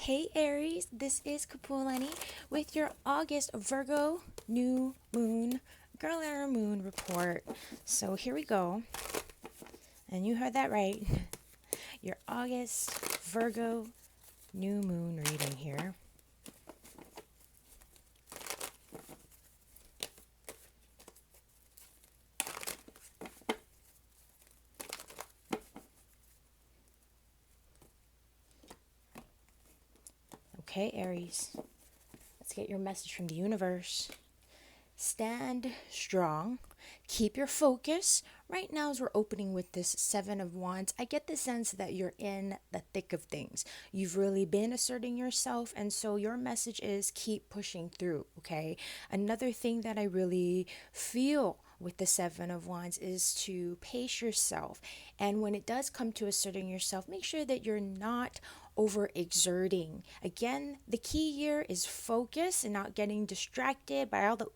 Hey Aries, this is Kapualani with your August Virgo new moon girl and her moon report. So here we go. And you heard that right. Your August Virgo new moon reading here. Okay, Aries. Let's get your message from the universe. Stand strong. Keep your focus. Right now, as we're opening with this Seven of Wands, I get the sense that you're in the thick of things. You've really been asserting yourself, and so your message is keep pushing through, okay? Another thing that I really feel with the Seven of Wands is to pace yourself. And when it does come to asserting yourself, make sure that you're not overexerting. Again, the key here is focus and not getting distracted by all the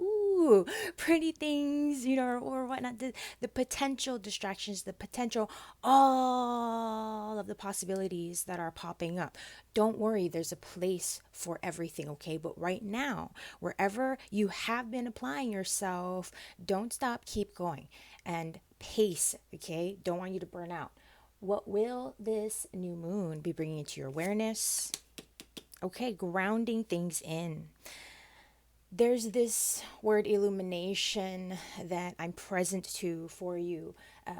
pretty things, or whatnot, the potential distractions, the potential, all of the possibilities that are popping up. Don't worry, there's a place for everything, okay? But right now, wherever you have been applying yourself, don't stop, keep going and pace, okay? Don't want you to burn out. What will this new moon be bringing into your awareness? Okay, grounding things in. There's this word illumination that I'm present to for you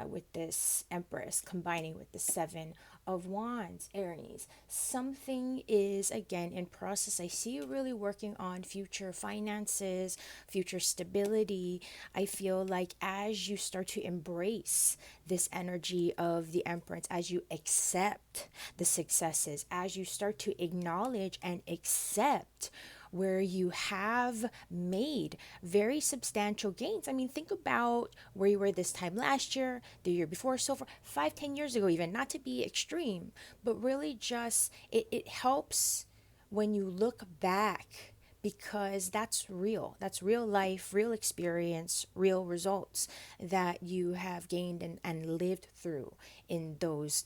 with this Empress combining with the Seven of Wands, Aries. Something is again in process. I see you really working on future finances, future stability. I feel like as you start to embrace this energy of the Empress, as you accept the successes, as you start to acknowledge and accept where you have made very substantial gains. I mean, think about where you were this time last year, the year before, so for 5-10 years ago, even, not to be extreme, but really just it helps when you look back, because that's real. That's real life, real experience, real results that you have gained and lived through in those,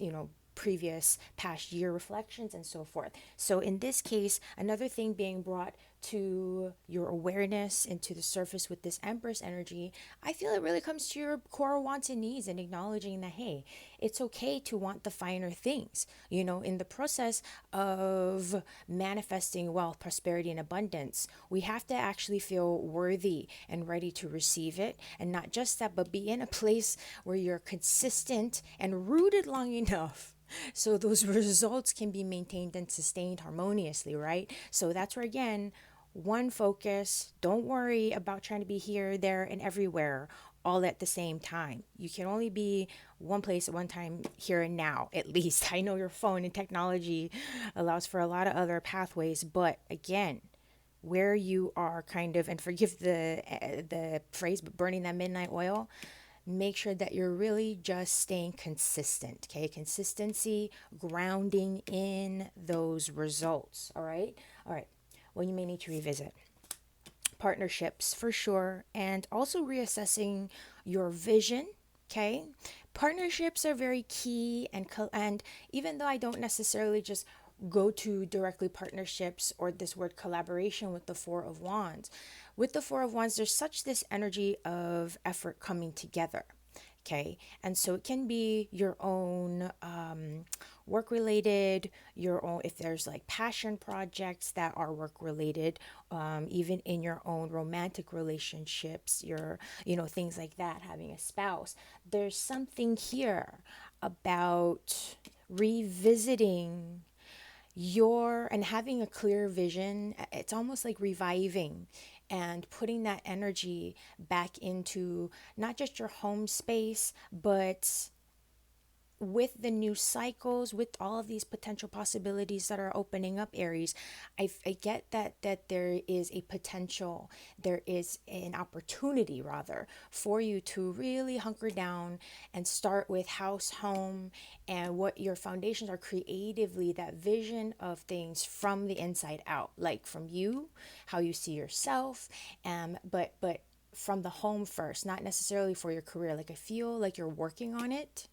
previous past year reflections and so forth. So in this case, another thing being brought to your awareness and to the surface with this Empress energy, I feel it really comes to your core wants and needs and acknowledging that, hey, it's okay to want the finer things. In the process of manifesting wealth, prosperity, and abundance, we have to actually feel worthy and ready to receive it. And not just that, but be in a place where you're consistent and rooted long enough so those results can be maintained and sustained harmoniously, right? So that's where, again, one focus. Don't worry about trying to be here, there, and everywhere all at the same time. You can only be one place at one time, here and now, at least. I know your phone and technology allows for a lot of other pathways, but again, where you are kind of, and forgive the phrase, but burning that midnight oil, make sure that you're really just staying consistent, okay? Consistency, grounding in those results, all right? All right. Well, you may need to revisit partnerships for sure, and also reassessing your vision, okay? Partnerships are very key, and even though I don't necessarily just go to directly partnerships or this word collaboration with the Four of Wands. With the Four of Wands, there's such this energy of effort coming together. Okay. And so it can be your own work related, your own, if there's like passion projects that are work related, even in your own romantic relationships, things like that, having a spouse. There's something here about revisiting and having a clear vision. It's almost like reviving and putting that energy back into not just your home space, but with the new cycles, with all of these potential possibilities that are opening up, Aries, I get that there is a potential, there is an opportunity rather for you to really hunker down and start with house, home, and what your foundations are creatively, that vision of things from the inside out, like from you, how you see yourself, but from the home first, not necessarily for your career. Like I feel like you're working on it,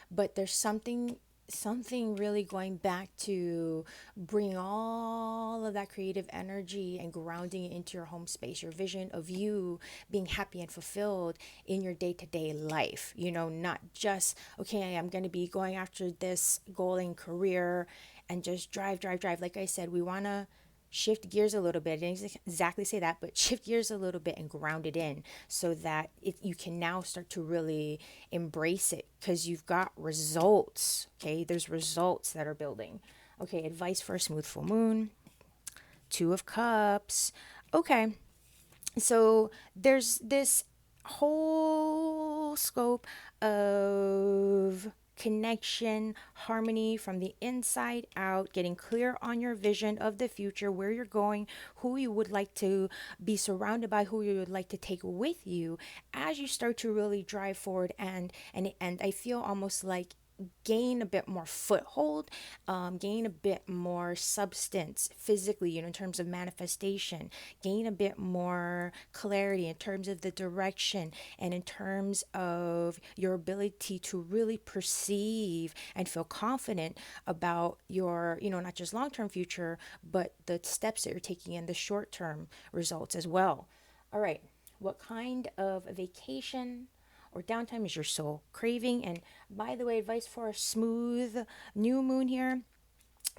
but there's something something really going back to bring all of that creative energy and grounding it into your home space, your vision of you being happy and fulfilled in your day-to-day life. Not just, okay, I'm going to be going after this goal in career and just drive. Like I said, we want to shift gears a little bit. I didn't exactly say that, but shift gears a little bit and ground it in so that you can now start to really embrace it because you've got results. Okay, there's results that are building. Okay, advice for a smooth full moon. Two of Cups. Okay, so there's this whole scope of connection, harmony from the inside out, getting clear on your vision of the future, where you're going, who you would like to be surrounded by, who you would like to take with you as you start to really drive forward and I feel almost like gain a bit more foothold, gain a bit more substance physically, in terms of manifestation, gain a bit more clarity in terms of the direction and in terms of your ability to really perceive and feel confident about your, not just long term future, but the steps that you're taking in the short term results as well. All right. What kind of vacation or downtime is your soul craving? And by the way, advice for a smooth new moon here: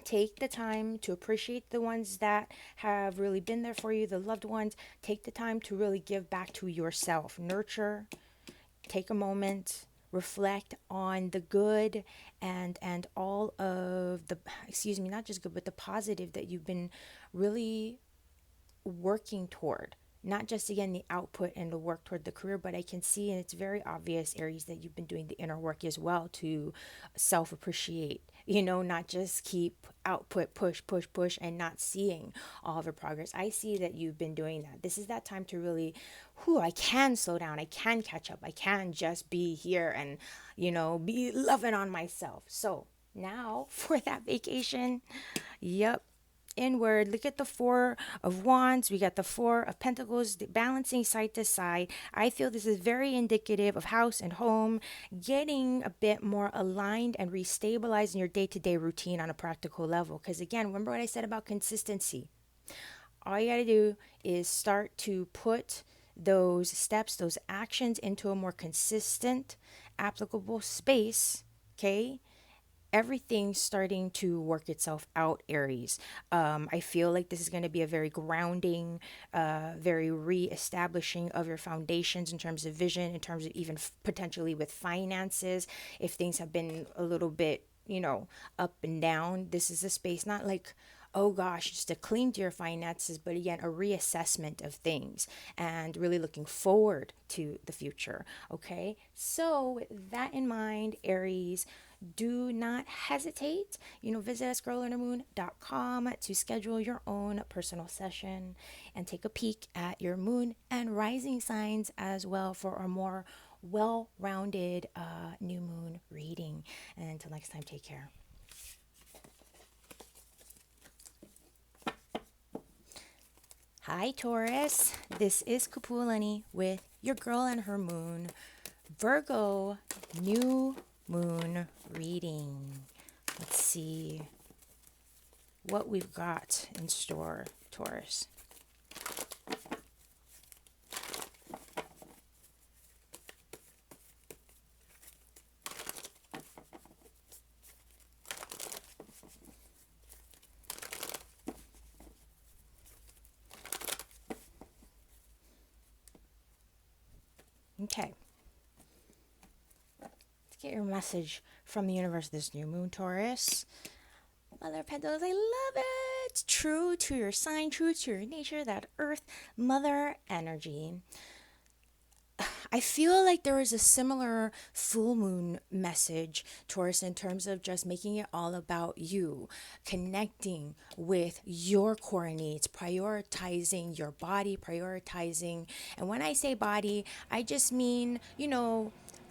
take the time to appreciate the ones that have really been there for you, the loved ones. Take the time to really give back to yourself, nurture, take a moment, reflect on the good and all of the, excuse me, not just good, but the positive that you've been really working toward. Not just again the output and the work toward the career, but I can see, and it's very obvious, Aries, that you've been doing the inner work as well to self appreciate, not just keep output, push, and not seeing all of your progress. I see that you've been doing that. This is that time to really, I can slow down, I can catch up, I can just be here and, be loving on myself. So now for that vacation, yep, inward. Look at the Four of Wands. We got the Four of Pentacles balancing side to side. I feel this is very indicative of house and home, getting a bit more aligned and restabilizing your day-to-day routine on a practical level. Because again, remember what I said about consistency. All you got to do is start to put those steps, those actions into a more consistent, applicable space. Okay, everything's starting to work itself out, Aries. I feel like this is going to be a very grounding, very re-establishing of your foundations in terms of vision, in terms of even potentially with finances. If things have been a little bit, up and down, this is a space, not like, oh gosh, just to cling to your finances, but again, a reassessment of things and really looking forward to the future. Okay, so with that in mind, Aries, do not hesitate. Visit usgirlundermoon.com to schedule your own personal session and take a peek at your moon and rising signs as well for a more well-rounded new moon reading. And until next time, take care. Hi, Taurus. This is Kapualani with your girl and her moon, Virgo new moon reading. Let's see what we've got in store, Taurus. Okay. Get your message from the universe this new moon, Taurus. Mother of Pentacles, I love it. True to your sign, true to your nature, that earth mother energy. I feel like there is a similar full moon message, Taurus, in terms of just making it all about you, connecting with your core needs, prioritizing your body, prioritizing. And when I say body, I just mean,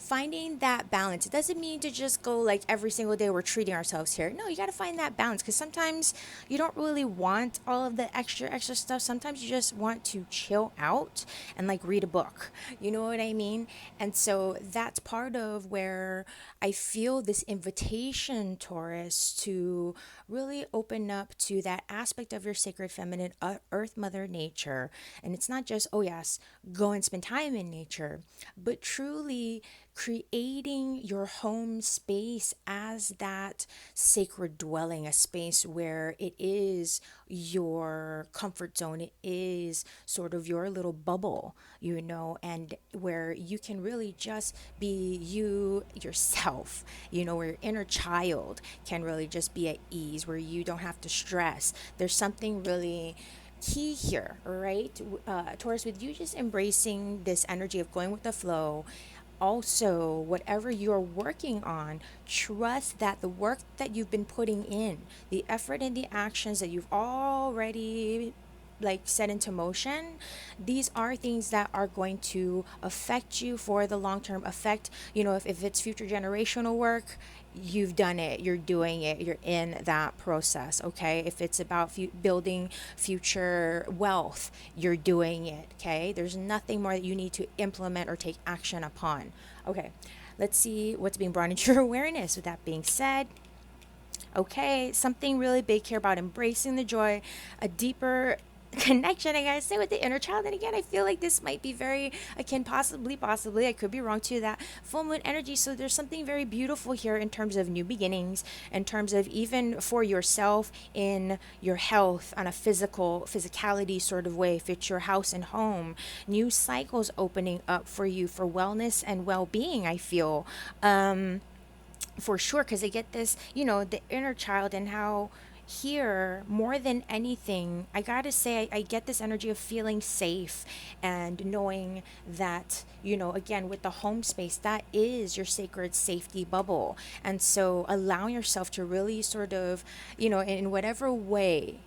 finding that balance. It doesn't mean to just go like every single day we're treating ourselves here. No, you got to find that balance, because sometimes you don't really want all of the extra stuff. Sometimes you just want to chill out and like read a book. You know what I mean? And so that's part of where I feel this invitation, Taurus, to really open up to that aspect of your sacred feminine, earth, mother nature. And it's not just, oh yes, go and spend time in nature, but truly creating your home space as that sacred dwelling, a space where it is your comfort zone, it is sort of your little bubble, you know, and where you can really just be you yourself, you know, where your inner child can really just be at ease, where you don't have to stress. There's something really key here, right? Taurus, with you just embracing this energy of going with the flow. Also, whatever you're working on, trust that the work that you've been putting in, the effort and the actions that you've already like set into motion, these are things that are going to affect you for the long term effect. You know, if it's future generational work, you've done it, you're doing it, you're in that process. Okay, if it's about building future wealth, you're doing it. Okay, there's nothing more that you need to implement or take action upon. Okay, let's see what's being brought into your awareness. With that being said, okay, something really big here about embracing the joy, a deeper connection, I gotta say, with the inner child. And again, I feel like this might be very akin, possibly, I could be wrong, to that full moon energy. So there's something very beautiful here in terms of new beginnings, in terms of even for yourself in your health on a physicality sort of way. If it's your house and home, new cycles opening up for you for wellness and well-being, I feel. For sure, because I get this, you know, the inner child, and how here more than anything, I gotta say, I get this energy of feeling safe and knowing that, you know, again, with the home space, that is your sacred safety bubble. And so allowing yourself to really sort of, you know, in whatever way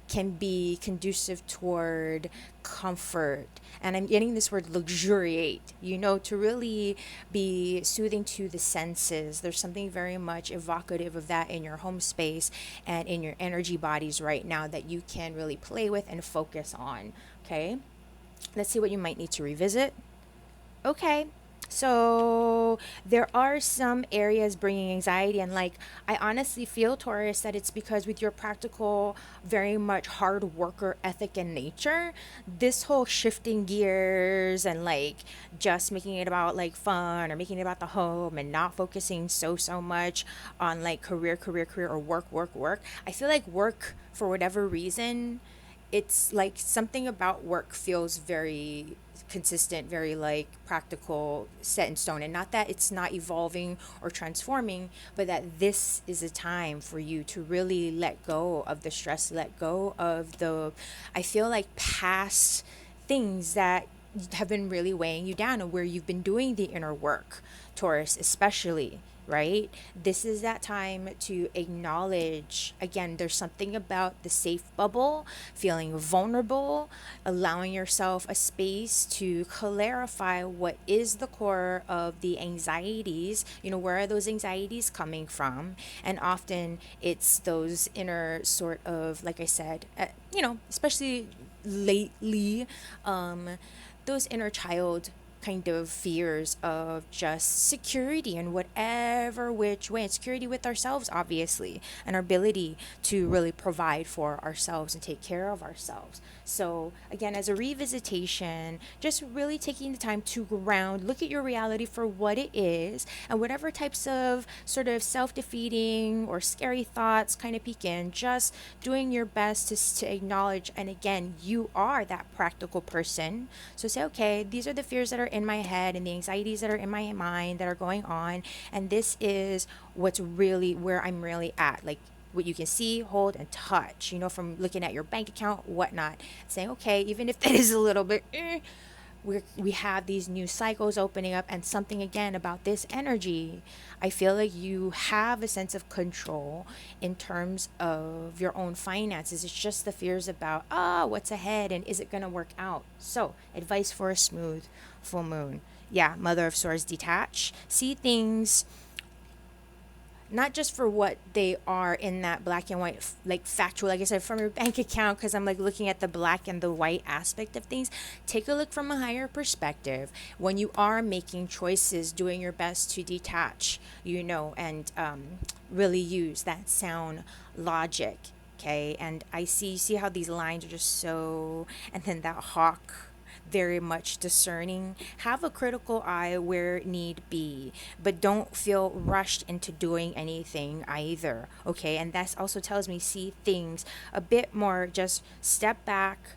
can be conducive toward comfort. And I'm getting this word luxuriate, you know, to really be soothing to the senses. There's something very much evocative of that in your home space and in your energy bodies right now that you can really play with and focus on. Okay, let's see what you might need to revisit. Okay. So there are some areas bringing anxiety, and like, I honestly feel, Taurus, that it's because with your practical, very much hard worker ethic and nature, this whole shifting gears and like just making it about like fun, or making it about the home, and not focusing so much on like career, or work. I feel like work, for whatever reason, it's like something about work feels very consistent, very like practical, set in stone. And not that it's not evolving or transforming, but that this is a time for you to really let go of the stress, let go of the, I feel like, past things that have been really weighing you down, and where you've been doing the inner work, Taurus, especially, right? This is that time to acknowledge, again, there's something about the safe bubble, feeling vulnerable, allowing yourself a space to clarify what is the core of the anxieties, you know, where are those anxieties coming from? And often it's those inner sort of, like I said, you know, especially lately, those inner child kind of fears of just security in whatever which way, and security with ourselves, obviously, and our ability to really provide for ourselves and take care of ourselves. So again, as a revisitation, just really taking the time to ground, look at your reality for what it is, and whatever types of sort of self-defeating or scary thoughts kind of peek in, just doing your best to acknowledge. And again, you are that practical person, so say, okay, these are the fears that are in my head and the anxieties that are in my mind that are going on, and this is what's really where I'm really at, like what you can see, hold, and touch, you know, from looking at your bank account, whatnot. Saying, okay, even if that is a little bit, we have these new cycles opening up, and something again about this energy, I feel like you have a sense of control in terms of your own finances. It's just the fears about, what's ahead and is it going to work out? So, advice for a smooth full moon. Yeah, Mother of Swords, detach. See things not just for what they are in that black and white, like factual, like I said, from your bank account, because I'm like looking at the black and the white aspect of things. Take a look from a higher perspective. When you are making choices, doing your best to detach, and really use that sound logic. Okay. And I see how these lines are just so, and then that hawk, very much discerning. Have a critical eye where need be, but don't feel rushed into doing anything either. Okay, and that also tells me see things a bit more, just step back,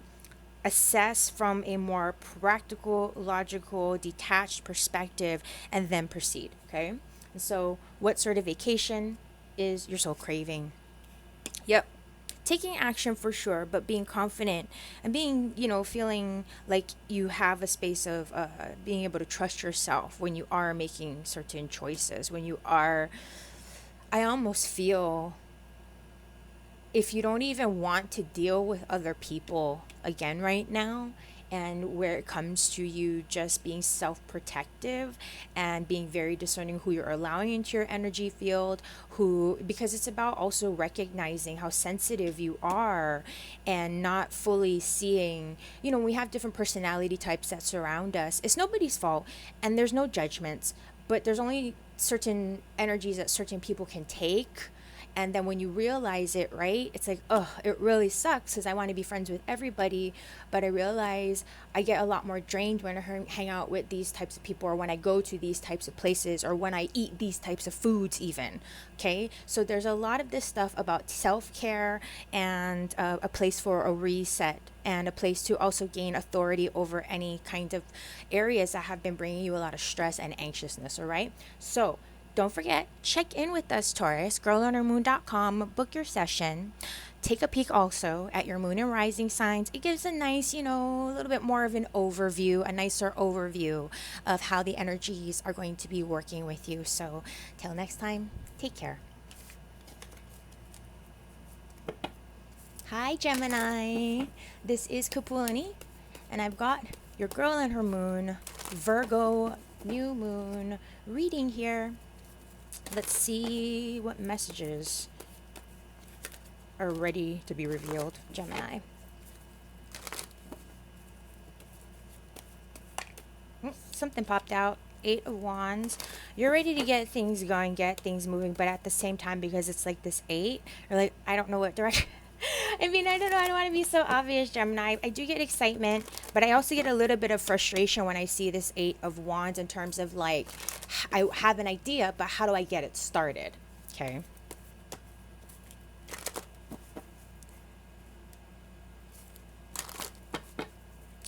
assess from a more practical, logical, detached perspective, and then proceed. Okay, and so what sort of vacation is your soul craving? Yep, taking action for sure, but being confident and being, feeling like you have a space of being able to trust yourself when you are making certain choices. When you are, I almost feel if you don't even want to deal with other people again right now, and where it comes to you just being self-protective and being very discerning who you're allowing into your energy field, who, because it's about also recognizing how sensitive you are and not fully seeing, we have different personality types that surround us. It's nobody's fault, and there's no judgments, but there's only certain energies that certain people can take. And then when you realize it, right, it's like, oh, it really sucks because I want to be friends with everybody. But I realize I get a lot more drained when I hang out with these types of people, or when I go to these types of places, or when I eat these types of foods even. Okay. So there's a lot of this stuff about self-care and a place for a reset, and a place to also gain authority over any kind of areas that have been bringing you a lot of stress and anxiousness. All right. So don't forget, check in with us, Taurus, girlonhermoon.com, book your session. Take a peek also at your moon and rising signs. It gives a nice, a little bit more of an overview, a nicer overview of how the energies are going to be working with you. So till next time, take care. Hi, Gemini. This is Kapualani, and I've got your girl and her moon, Virgo, new moon reading here. Let's see what messages are ready to be revealed, Gemini. Something popped out. 8 of Wands. You're ready to get things going, get things moving, but at the same time, because it's like this 8, you're like, I don't know what direction. I mean, I don't know. I don't want to be so obvious, Gemini. I do get excitement, but I also get a little bit of frustration when I see this 8 of Wands, in terms of like, I have an idea, but how do I get it started? Okay.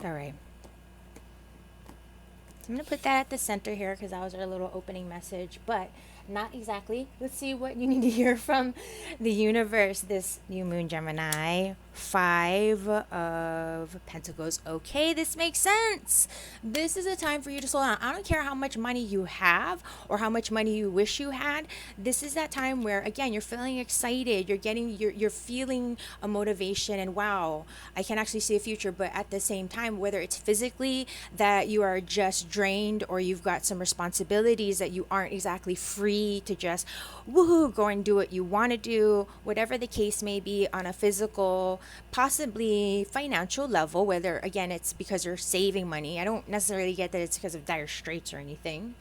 All right. So I'm going to put that at the center here because that was our little opening message, but not exactly. Let's see what you need to hear from the universe this new moon, Gemini. 5 of Pentacles. Okay, this makes sense. This is a time for you to slow down. I don't care how much money you have or how much money you wish you had. This is that time where, again, you're feeling excited. You're feeling a motivation, and wow, I can actually see a future. But at the same time, whether it's physically that you are just drained, or you've got some responsibilities that you aren't exactly free to just woohoo go and do what you want to do, whatever the case may be, on a physical, possibly financial level, whether again it's because you're saving money. I don't necessarily get that it's because of dire straits or anything.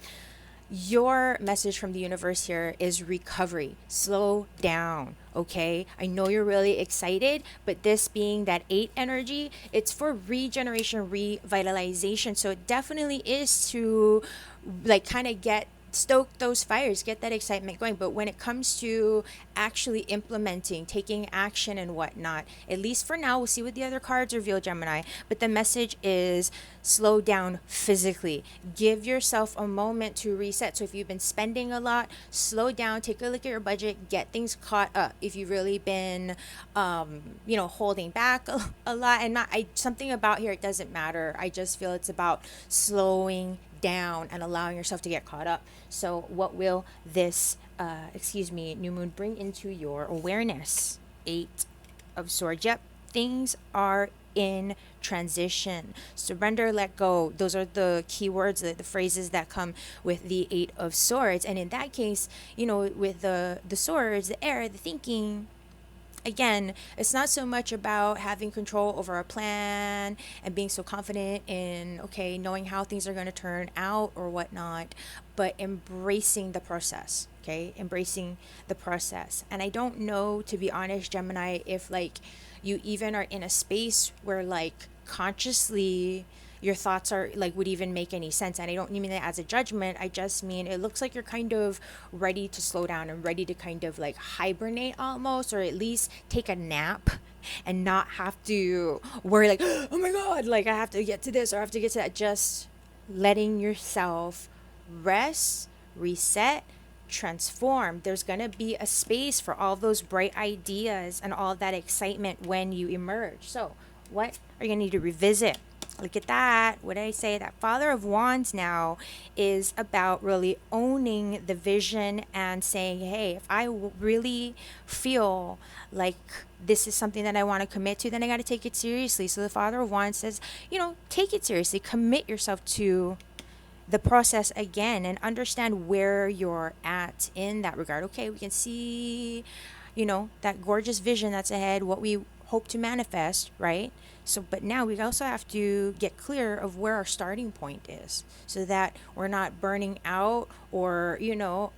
Your message from the universe here is recovery. Slow down, okay? I know you're really excited, but this being that 8 energy, it's for regeneration, revitalization. So it definitely is to like kind of stoke those fires, get that excitement going. But when it comes to actually implementing, taking action and whatnot, at least for now, we'll see what the other cards reveal, Gemini, but the message is slow down physically. Give yourself a moment to reset. So if you've been spending a lot, slow down, take a look at your budget, get things caught up. If you've really been holding back a lot, and not something about here, it doesn't matter. I just feel it's about slowing down and allowing yourself to get caught up. So what will this new moon bring into your awareness? 8 of Swords. Yep, things are in transition. Surrender, let go. Those are the key words, the phrases that come with the Eight of Swords. And in that case, with the swords, the air, the thinking, again, it's not so much about having control over a plan and being so confident in, okay, knowing how things are going to turn out or whatnot, but embracing the process, okay? Embracing the process. And I don't know, to be honest, Gemini, if like you even are in a space where like consciously your thoughts are like would even make any sense. And I don't mean that as a judgment. I just mean it looks like you're kind of ready to slow down and ready to kind of like hibernate almost, or at least take a nap and not have to worry like, oh my god, like I have to get to this or I have to get to that. Just letting yourself rest, reset, transform. There's going to be a space for all those bright ideas and all that excitement when you emerge. So what are you going to need to revisit? Look at that. What did I say? That Father of Wands now is about really owning the vision and saying, hey, if I really feel like this is something that I want to commit to, then I got to take it seriously. So the Father of Wands says, take it seriously. Commit yourself to the process again and understand where you're at in that regard. Okay, we can see, that gorgeous vision that's ahead, what we hope to manifest, right? So, but now we also have to get clear of where our starting point is so that we're not burning out or,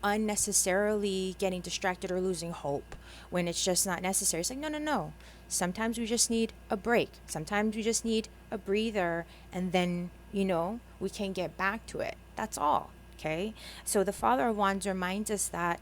unnecessarily getting distracted or losing hope when it's just not necessary. It's like, no. Sometimes we just need a break. Sometimes we just need a breather, and then, we can get back to it. That's all. Okay. So the Father of Wands reminds us that,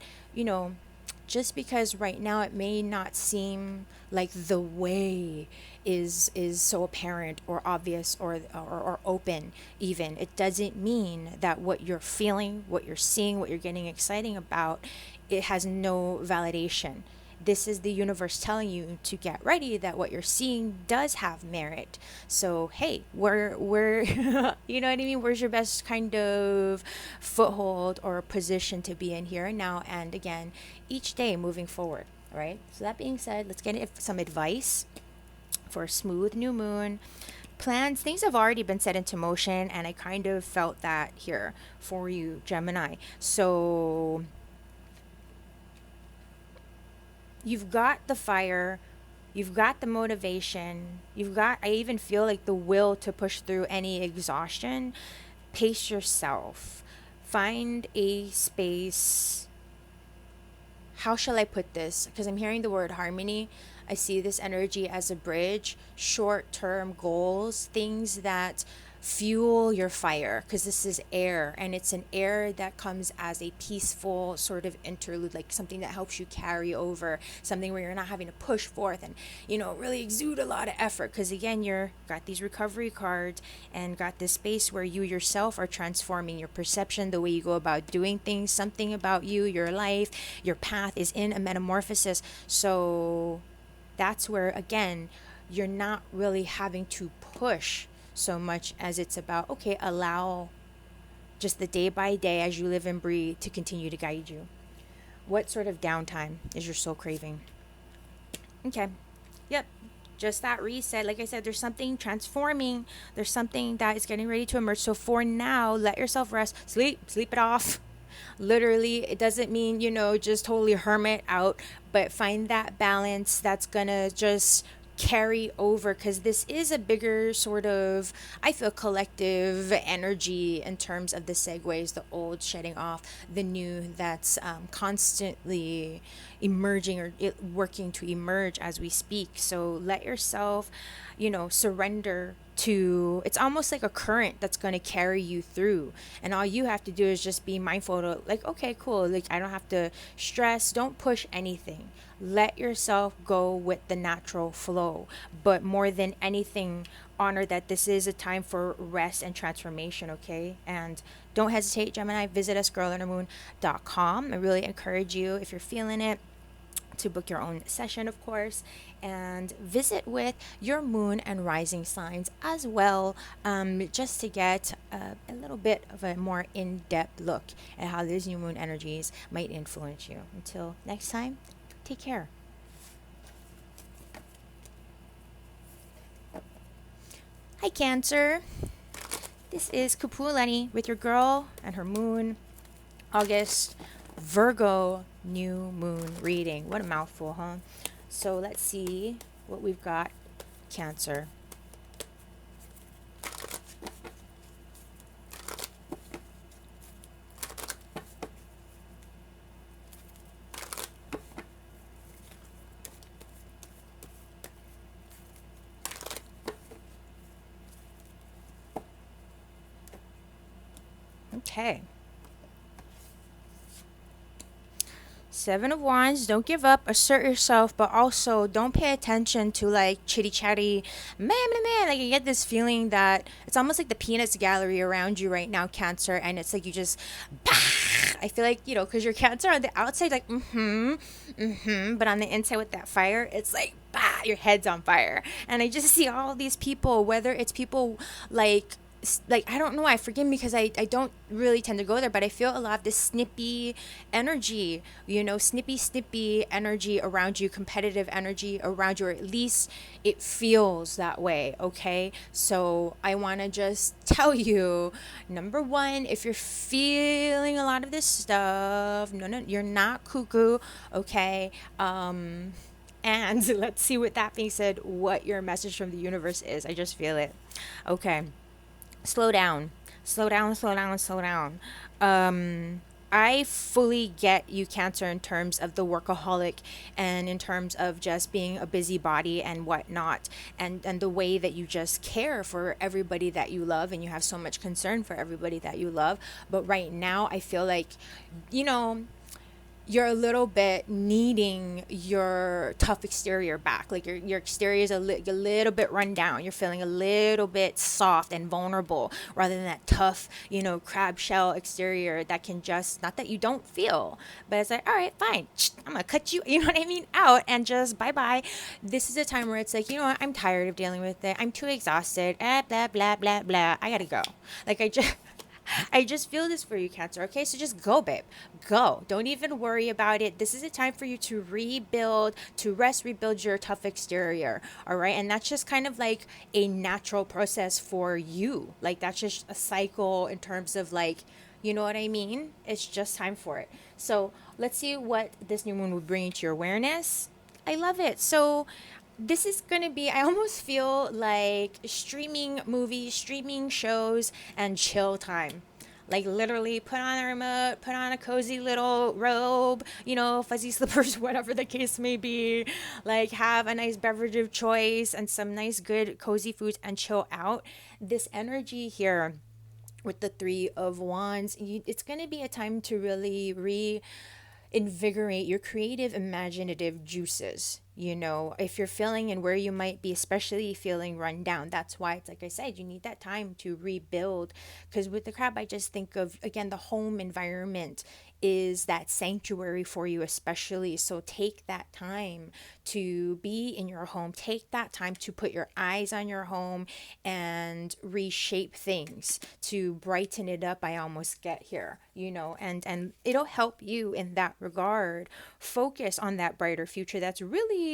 just because right now it may not seem like the way is so apparent or obvious or open even, it doesn't mean that what you're feeling, what you're seeing, what you're getting exciting about, it has no validation. This is the universe telling you to get ready, that what you're seeing does have merit. So, hey, where you know what I mean? Where's your best kind of foothold or position to be in here and now? And again, each day moving forward, all right? So that being said, let's get some advice for a smooth new moon. Plans, things have already been set into motion, and I kind of felt that here for you, Gemini. So you've got the fire, you've got the motivation, I even feel like the will to push through any exhaustion. Pace yourself. Find a space. How shall I put this? Because I'm hearing the word harmony. I see this energy as a bridge, short-term goals, things that fuel your fire, because this is air, and it's an air that comes as a peaceful sort of interlude, like something that helps you carry over, something where you're not having to push forth and really exude a lot of effort, because again, you're got these recovery cards and got this space where you yourself are transforming your perception, the way you go about doing things, something about you, your life, your path is in a metamorphosis. So that's where, again, you're not really having to push so much as it's about, okay, allow just the day by day as you live and breathe to continue to guide you. What sort of downtime is your soul craving? Okay. Yep. Just that reset. Like I said, there's something transforming. There's something that is getting ready to emerge. So for now, let yourself rest. Sleep it off. Literally, it doesn't mean, just totally hermit out, but find that balance that's gonna just carry over, because this is a bigger sort of, I feel, collective energy in terms of the segues, the old shedding off, the new that's constantly emerging or working to emerge as we speak. So let yourself, surrender to, it's almost like a current that's going to carry you through, and all you have to do is just be mindful to, like, okay, cool, like I don't have to stress, don't push anything, let yourself go with the natural flow. But more than anything, honor that this is a time for rest and transformation. Okay, and don't hesitate, Gemini, visit us, girlinnermoon.com. I really encourage you, if you're feeling it, to book your own session, of course, and visit with your moon and rising signs as well, just to get a little bit of a more in-depth look at how these new moon energies might influence you. Until next time, take care. Hi, Cancer. This is Kapualani with your girl and her moon, August, Virgo new moon reading. What a mouthful, huh? So let's see what we've got, Cancer. Okay. Seven of Wands, don't give up, assert yourself, but also don't pay attention to like chitty chatty, man. Like, you get this feeling that it's almost like the peanuts gallery around you right now, Cancer, and it's like you just, bah! I feel like, because you're Cancer on the outside, like, but on the inside with that fire, it's like, bah, your head's on fire. And I just see all these people, whether it's people like I don't know, I forgive me because I don't really tend to go there, but I feel a lot of this snippy energy, snippy energy around you, competitive energy around you, or at least it feels that way. Okay, so I want to just tell you, number one, if you're feeling a lot of this stuff, no, you're not cuckoo. Okay, and let's see, with that being said, what your message from the universe is. I just feel it. Okay, slow down, slow down. I fully get you, Cancer, in terms of the workaholic and in terms of just being a busybody and whatnot, and the way that you just care for everybody that you love and you have so much concern for everybody that you love. But right now, I feel like, you know, you're a little bit needing your tough exterior back. Like your exterior is a little bit run down. You're feeling a little bit soft and vulnerable rather than that tough, crab shell exterior that can just, not that you don't feel, but it's like, all right, fine. I'm going to cut you, you know what I mean, out and just bye bye. This is a time where it's like, you know what, I'm tired of dealing with it. I'm too exhausted. Blah, blah, blah, blah. I got to go. Like, I just feel this for you, Cancer. Okay, so just go, babe. Go. Don't even worry about it. This is a time for you to rebuild, to rest, rebuild your tough exterior. All right, and that's just kind of like a natural process for you. Like, that's just a cycle in terms of, like, you know what I mean? It's just time for it. So let's see what this new moon will bring into your awareness. I love it. So this is going to be, I almost feel like streaming movies, streaming shows, and chill time. Like, literally put on a remote, put on a cozy little robe, fuzzy slippers, whatever the case may be. Like, have a nice beverage of choice and some nice, good, cozy foods and chill out. This energy here with the Three of Wands, it's going to be a time to really invigorate your creative, imaginative juices. If you're feeling and where you might be, especially feeling run down, that's why it's like I said, you need that time to rebuild. Because with the crab, I just think of, again, the home environment is that sanctuary for you, especially. So take that time to be in your home, take that time to put your eyes on your home and reshape things to brighten it up. I almost get here, and it'll help you in that regard. Focus on that brighter future that's really,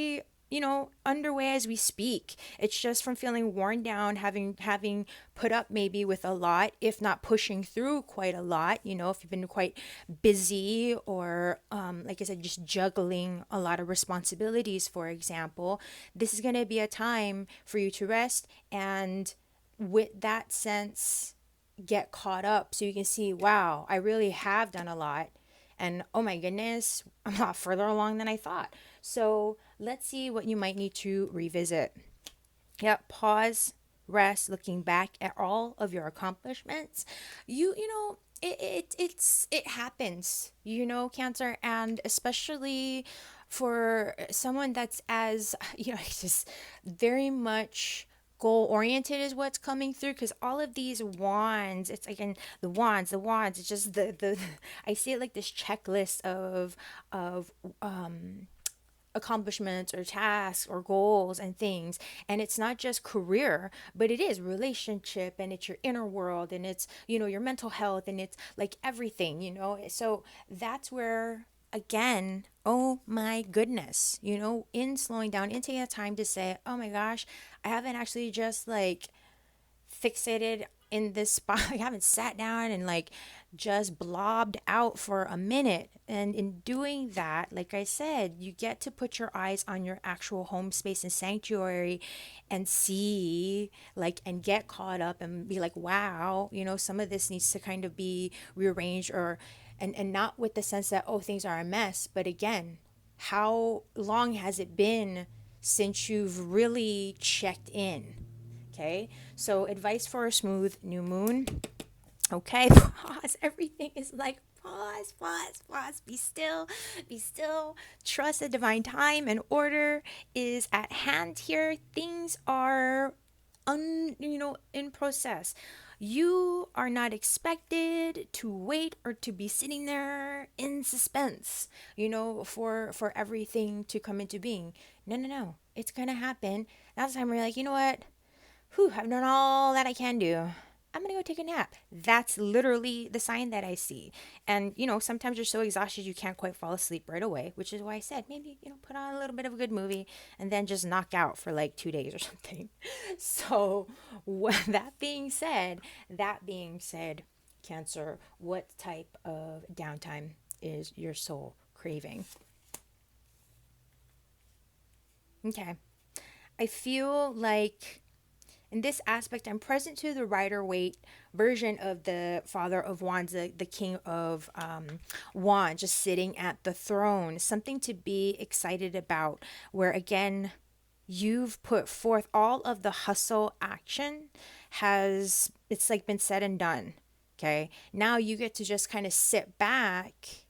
underway as we speak. It's just from feeling worn down, having put up maybe with a lot, if not pushing through quite a lot. If you've been quite busy, or like I said, just juggling a lot of responsibilities, for example, this is going to be a time for you to rest, and with that sense, get caught up so you can see, wow, I really have done a lot. And oh my goodness, I'm a lot further along than I thought. So let's see what you might need to revisit. Yep, pause, rest, looking back at all of your accomplishments. It happens, Cancer, and especially for someone that's as, just very much goal oriented is what's coming through, because all of these wands, it's again the wands, it's just the I see it like this checklist of accomplishments or tasks or goals and things. And it's not just career, but it is relationship, and it's your inner world, and it's, your mental health, and it's like everything, so that's where, again, oh my goodness, in slowing down, in taking the time to say, oh my gosh, I haven't actually just like fixated in this spot. I haven't sat down and like just blobbed out for a minute. And in doing that, like I said, you get to put your eyes on your actual home space and sanctuary and see, like, and get caught up and be like, wow, some of this needs to kind of be rearranged, or, and not with the sense that, oh, things are a mess. But again, how long has it been since you've really checked in? Okay, so advice for a smooth new moon. Okay, pause. Everything is like pause, pause, pause. Be still, be still. Trust the divine time and order is at hand here. Things are in process. You are not expected to wait or to be sitting there in suspense, for everything to come into being. No, no, no. It's gonna happen. That's the time where you're like, you know what? Whew, I've done all that I can do. I'm gonna go take a nap. That's literally the sign that I see. And sometimes you're so exhausted you can't quite fall asleep right away, which is why I said maybe, put on a little bit of a good movie and then just knock out for like 2 days or something. So, that being said, Cancer, what type of downtime is your soul craving? Okay. I feel like in this aspect, I'm present to the Rider Waite version of the Father of Wands, the King of Wands, just sitting at the throne. Something to be excited about, where again, you've put forth all of the hustle action it's like been said and done. Okay. Now you get to just kind of sit back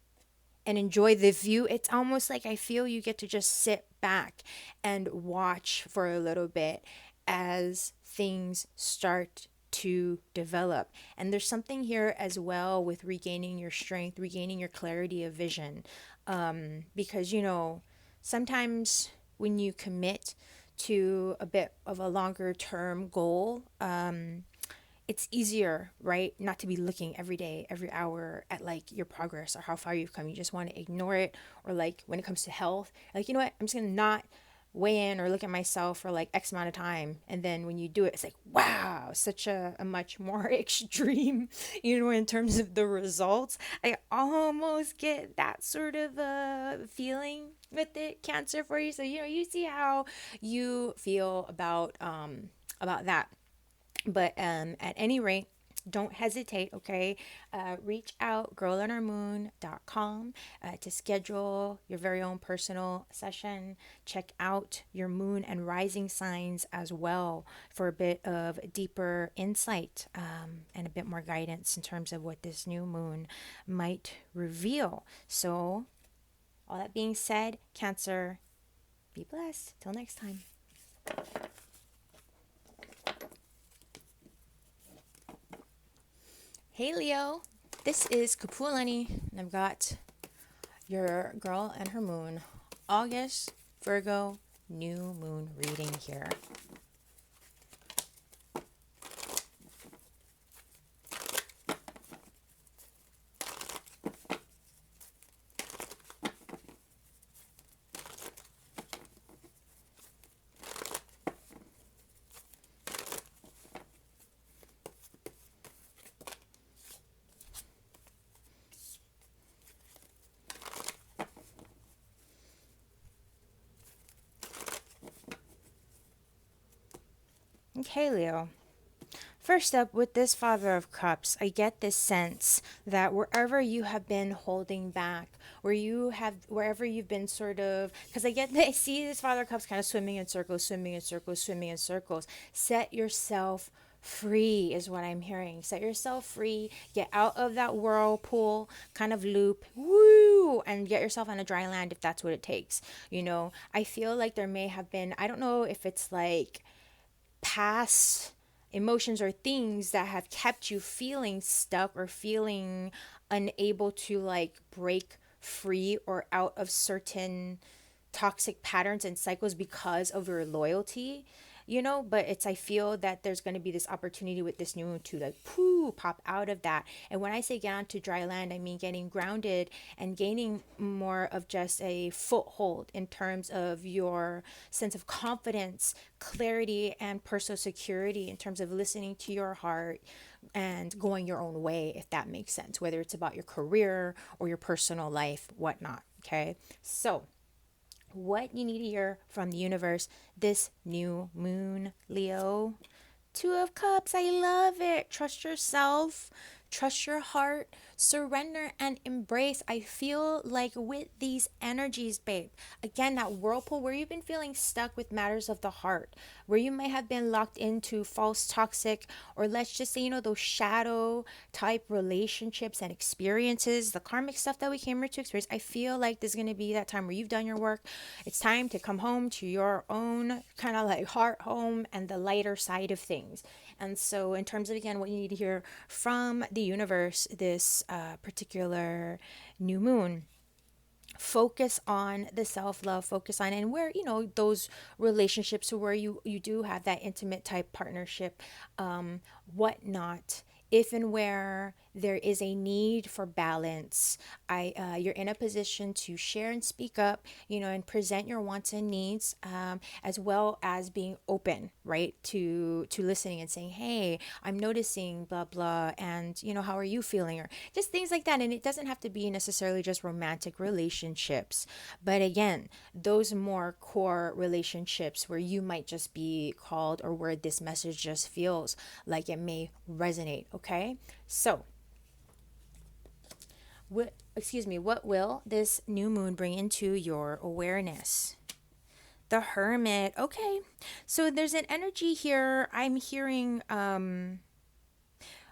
and enjoy the view. It's almost like I feel you get to just sit back and watch for a little bit as things start to develop. And there's something here as well with regaining your strength, regaining your clarity of vision. Because, sometimes when you commit to a bit of a longer term goal, it's easier, right? Not to be looking every day, every hour at like your progress or how far you've come. You just want to ignore it. Or like when it comes to health, like, you know what? I'm just going to not weigh in or look at myself for like X amount of time. And then when you do it, it's like, wow, such a much more extreme, in terms of the results. I almost get that sort of feeling with it, Cancer, for you. So, you see how you feel about that. But at any rate, don't hesitate, okay? Reach out, girlonhermoon.com, to schedule your very own personal session. Check out your moon and rising signs as well for a bit of deeper insight, and a bit more guidance in terms of what this new moon might reveal. So, all that being said, Cancer, be blessed. Till next time. Hey Leo, this is Kapualani, and I've got your girl and her moon, August, Virgo, new moon reading here. Okay, Leo. First up, with this Father of Cups, I get this sense that wherever you have been holding back, wherever you've been sort of, because I see this Father of Cups kind of swimming in circles, swimming in circles, swimming in circles. Set yourself free is what I'm hearing. Set yourself free. Get out of that whirlpool kind of loop. Woo! And get yourself on a dry land if that's what it takes. I feel like there may have been, I don't know if it's like past emotions or things that have kept you feeling stuck or feeling unable to like break free or out of certain toxic patterns and cycles because of your loyalty. but I feel that there's going to be this opportunity with this new moon to like pop out of that. And when I say get onto dry land, I mean getting grounded and gaining more of just a foothold in terms of your sense of confidence, clarity, and personal security in terms of listening to your heart and going your own way, if that makes sense, whether it's about your career or your personal life, whatnot. Okay. So, what you need to hear from the universe this new moon, Leo. Two of Cups, I love it. Trust yourself, trust your heart, surrender and embrace. I feel like with these energies, babe, again, that whirlpool where you've been feeling stuck with matters of the heart, where you may have been locked into false, toxic, or let's just say, those shadow type relationships and experiences, the karmic stuff that we came here to experience. I feel like this is going to be that time where you've done your work. It's time to come home to your own kind of like heart home and the lighter side of things. And so, in terms of again, what you need to hear from the universe this particular new moon, focus on the self-love, focus on and where those relationships where you do have that intimate type partnership, whatnot, if and where there is a need for balance, you're in a position to share and speak up, and present your wants and needs, as well as being open, right, to listening and saying, hey, I'm noticing blah blah, and how are you feeling, or just things like that. And it doesn't have to be necessarily just romantic relationships, but again, those more core relationships where you might just be called, or where this message just feels like it may resonate. Okay, so what will this new moon bring into your awareness? The Hermit. Okay, so there's an energy here I'm hearing, when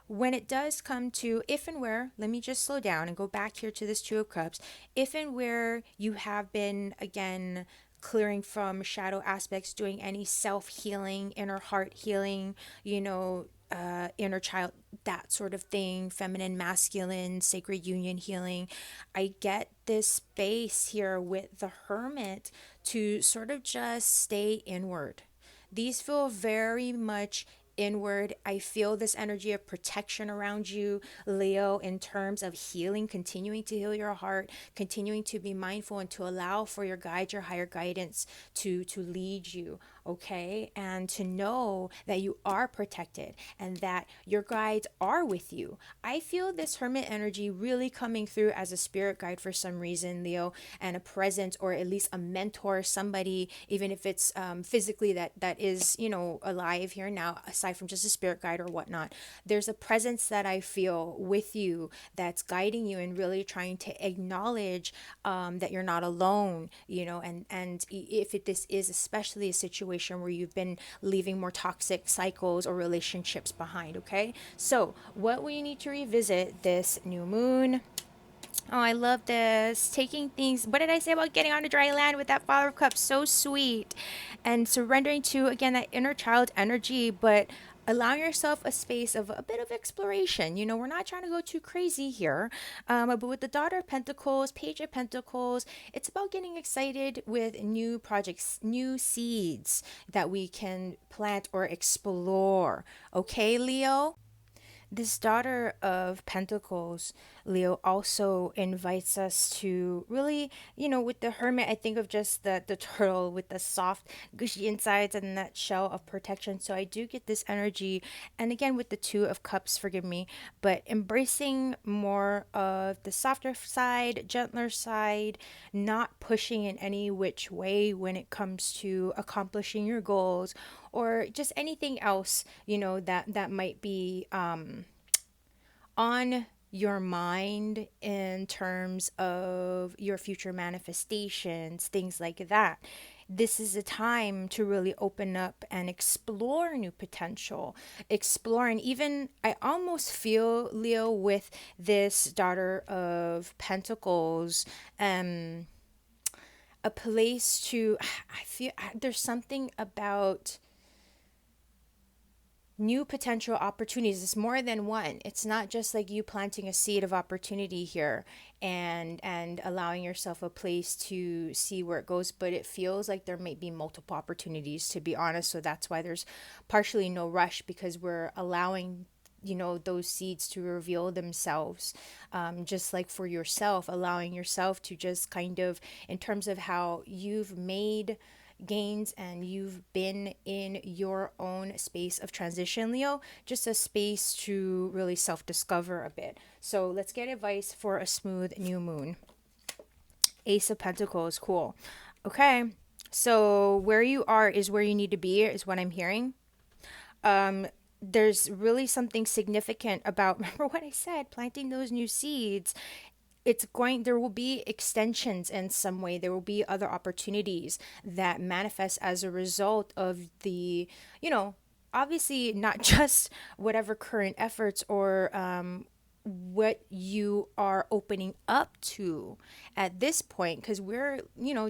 it does come to if and where, let me just slow down and go back here to this Two of Cups. If and where you have been, again, clearing from shadow aspects, doing any self healing, inner heart healing, inner child, that sort of thing, feminine, masculine, sacred union healing. I get this space here with the Hermit to sort of just stay inward. These feel very much inward. I feel this energy of protection around you, Leo, in terms of healing, continuing to heal your heart, continuing to be mindful and to allow for your guide, your higher guidance to lead you, okay? And to know that you are protected and that your guides are with you. I feel this Hermit energy really coming through as a spirit guide for some reason, Leo, and a presence, or at least a mentor, somebody, even if it's physically that is, alive here now, aside from just a spirit guide or whatnot. There's a presence that I feel with you that's guiding you and really trying to acknowledge that you're not alone, and if this is especially a situation where you've been leaving more toxic cycles or relationships behind. Okay, so what we need to revisit this new moon. Oh, I love this. Taking things, what did I say about getting on a dry land with that Father of Cups? So sweet. And surrendering to, again, that inner child energy, but allowing yourself a space of a bit of exploration. We're not trying to go too crazy here. But with the Daughter of Pentacles, Page of Pentacles, it's about getting excited with new projects, new seeds that we can plant or explore. Okay, Leo? This Daughter of Pentacles, Leo, also invites us to really, with the Hermit, I think of just the turtle with the soft, gushy insides and that shell of protection. So I do get this energy. And again, with the Two of Cups, forgive me, but embracing more of the softer side, gentler side, not pushing in any which way when it comes to accomplishing your goals or just anything else, that might be on your mind in terms of your future manifestations, things like that. This is a time to really open up and explore new potential, explore, and even I almost feel, Leo, with this Daughter of Pentacles, a place to, I feel there's something about new potential opportunities. It's more than one. It's not just like you planting a seed of opportunity here and allowing yourself a place to see where it goes, but it feels like there may be multiple opportunities, to be honest. So that's why there's partially no rush, because we're allowing those seeds to reveal themselves, just like for yourself, allowing yourself to just kind of, in terms of how you've made gains and you've been in your own space of transition, Leo, just a space to really self-discover a bit. So let's get advice for a smooth new moon. Ace of Pentacles. Cool. Okay, so where you are is where you need to be, is what I'm hearing. There's really something significant about, remember what I said, planting those new seeds. There will be extensions in some way. There will be other opportunities that manifest as a result of the, obviously not just whatever current efforts or what you are opening up to at this point, because we're,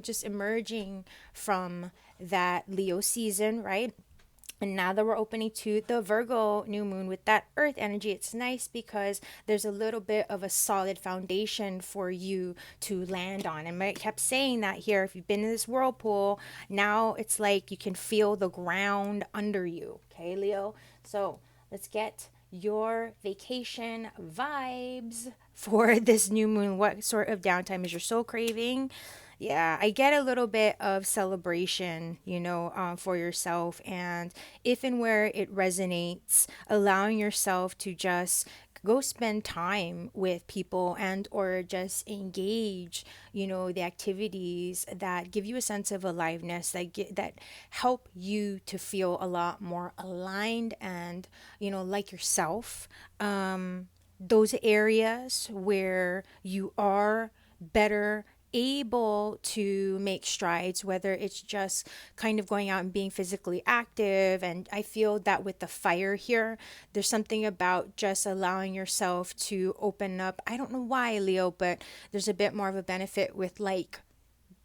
just emerging from that Leo season, right? And now that we're opening to the Virgo new moon with that earth energy, it's nice because there's a little bit of a solid foundation for you to land on. And I kept saying that here, if you've been in this whirlpool, now it's like you can feel the ground under you. Okay, Leo? So let's get your vacation vibes for this new moon. What sort of downtime is your soul craving? Yeah, I get a little bit of celebration, for yourself. And if and where it resonates, allowing yourself to just go spend time with people and or just engage, the activities that give you a sense of aliveness, that help you to feel a lot more aligned and, like yourself. Those areas where you are better able to make strides, whether it's just kind of going out and being physically active. And I feel that with the fire here, there's something about just allowing yourself to open up. I don't know why, Leo, but there's a bit more of a benefit with like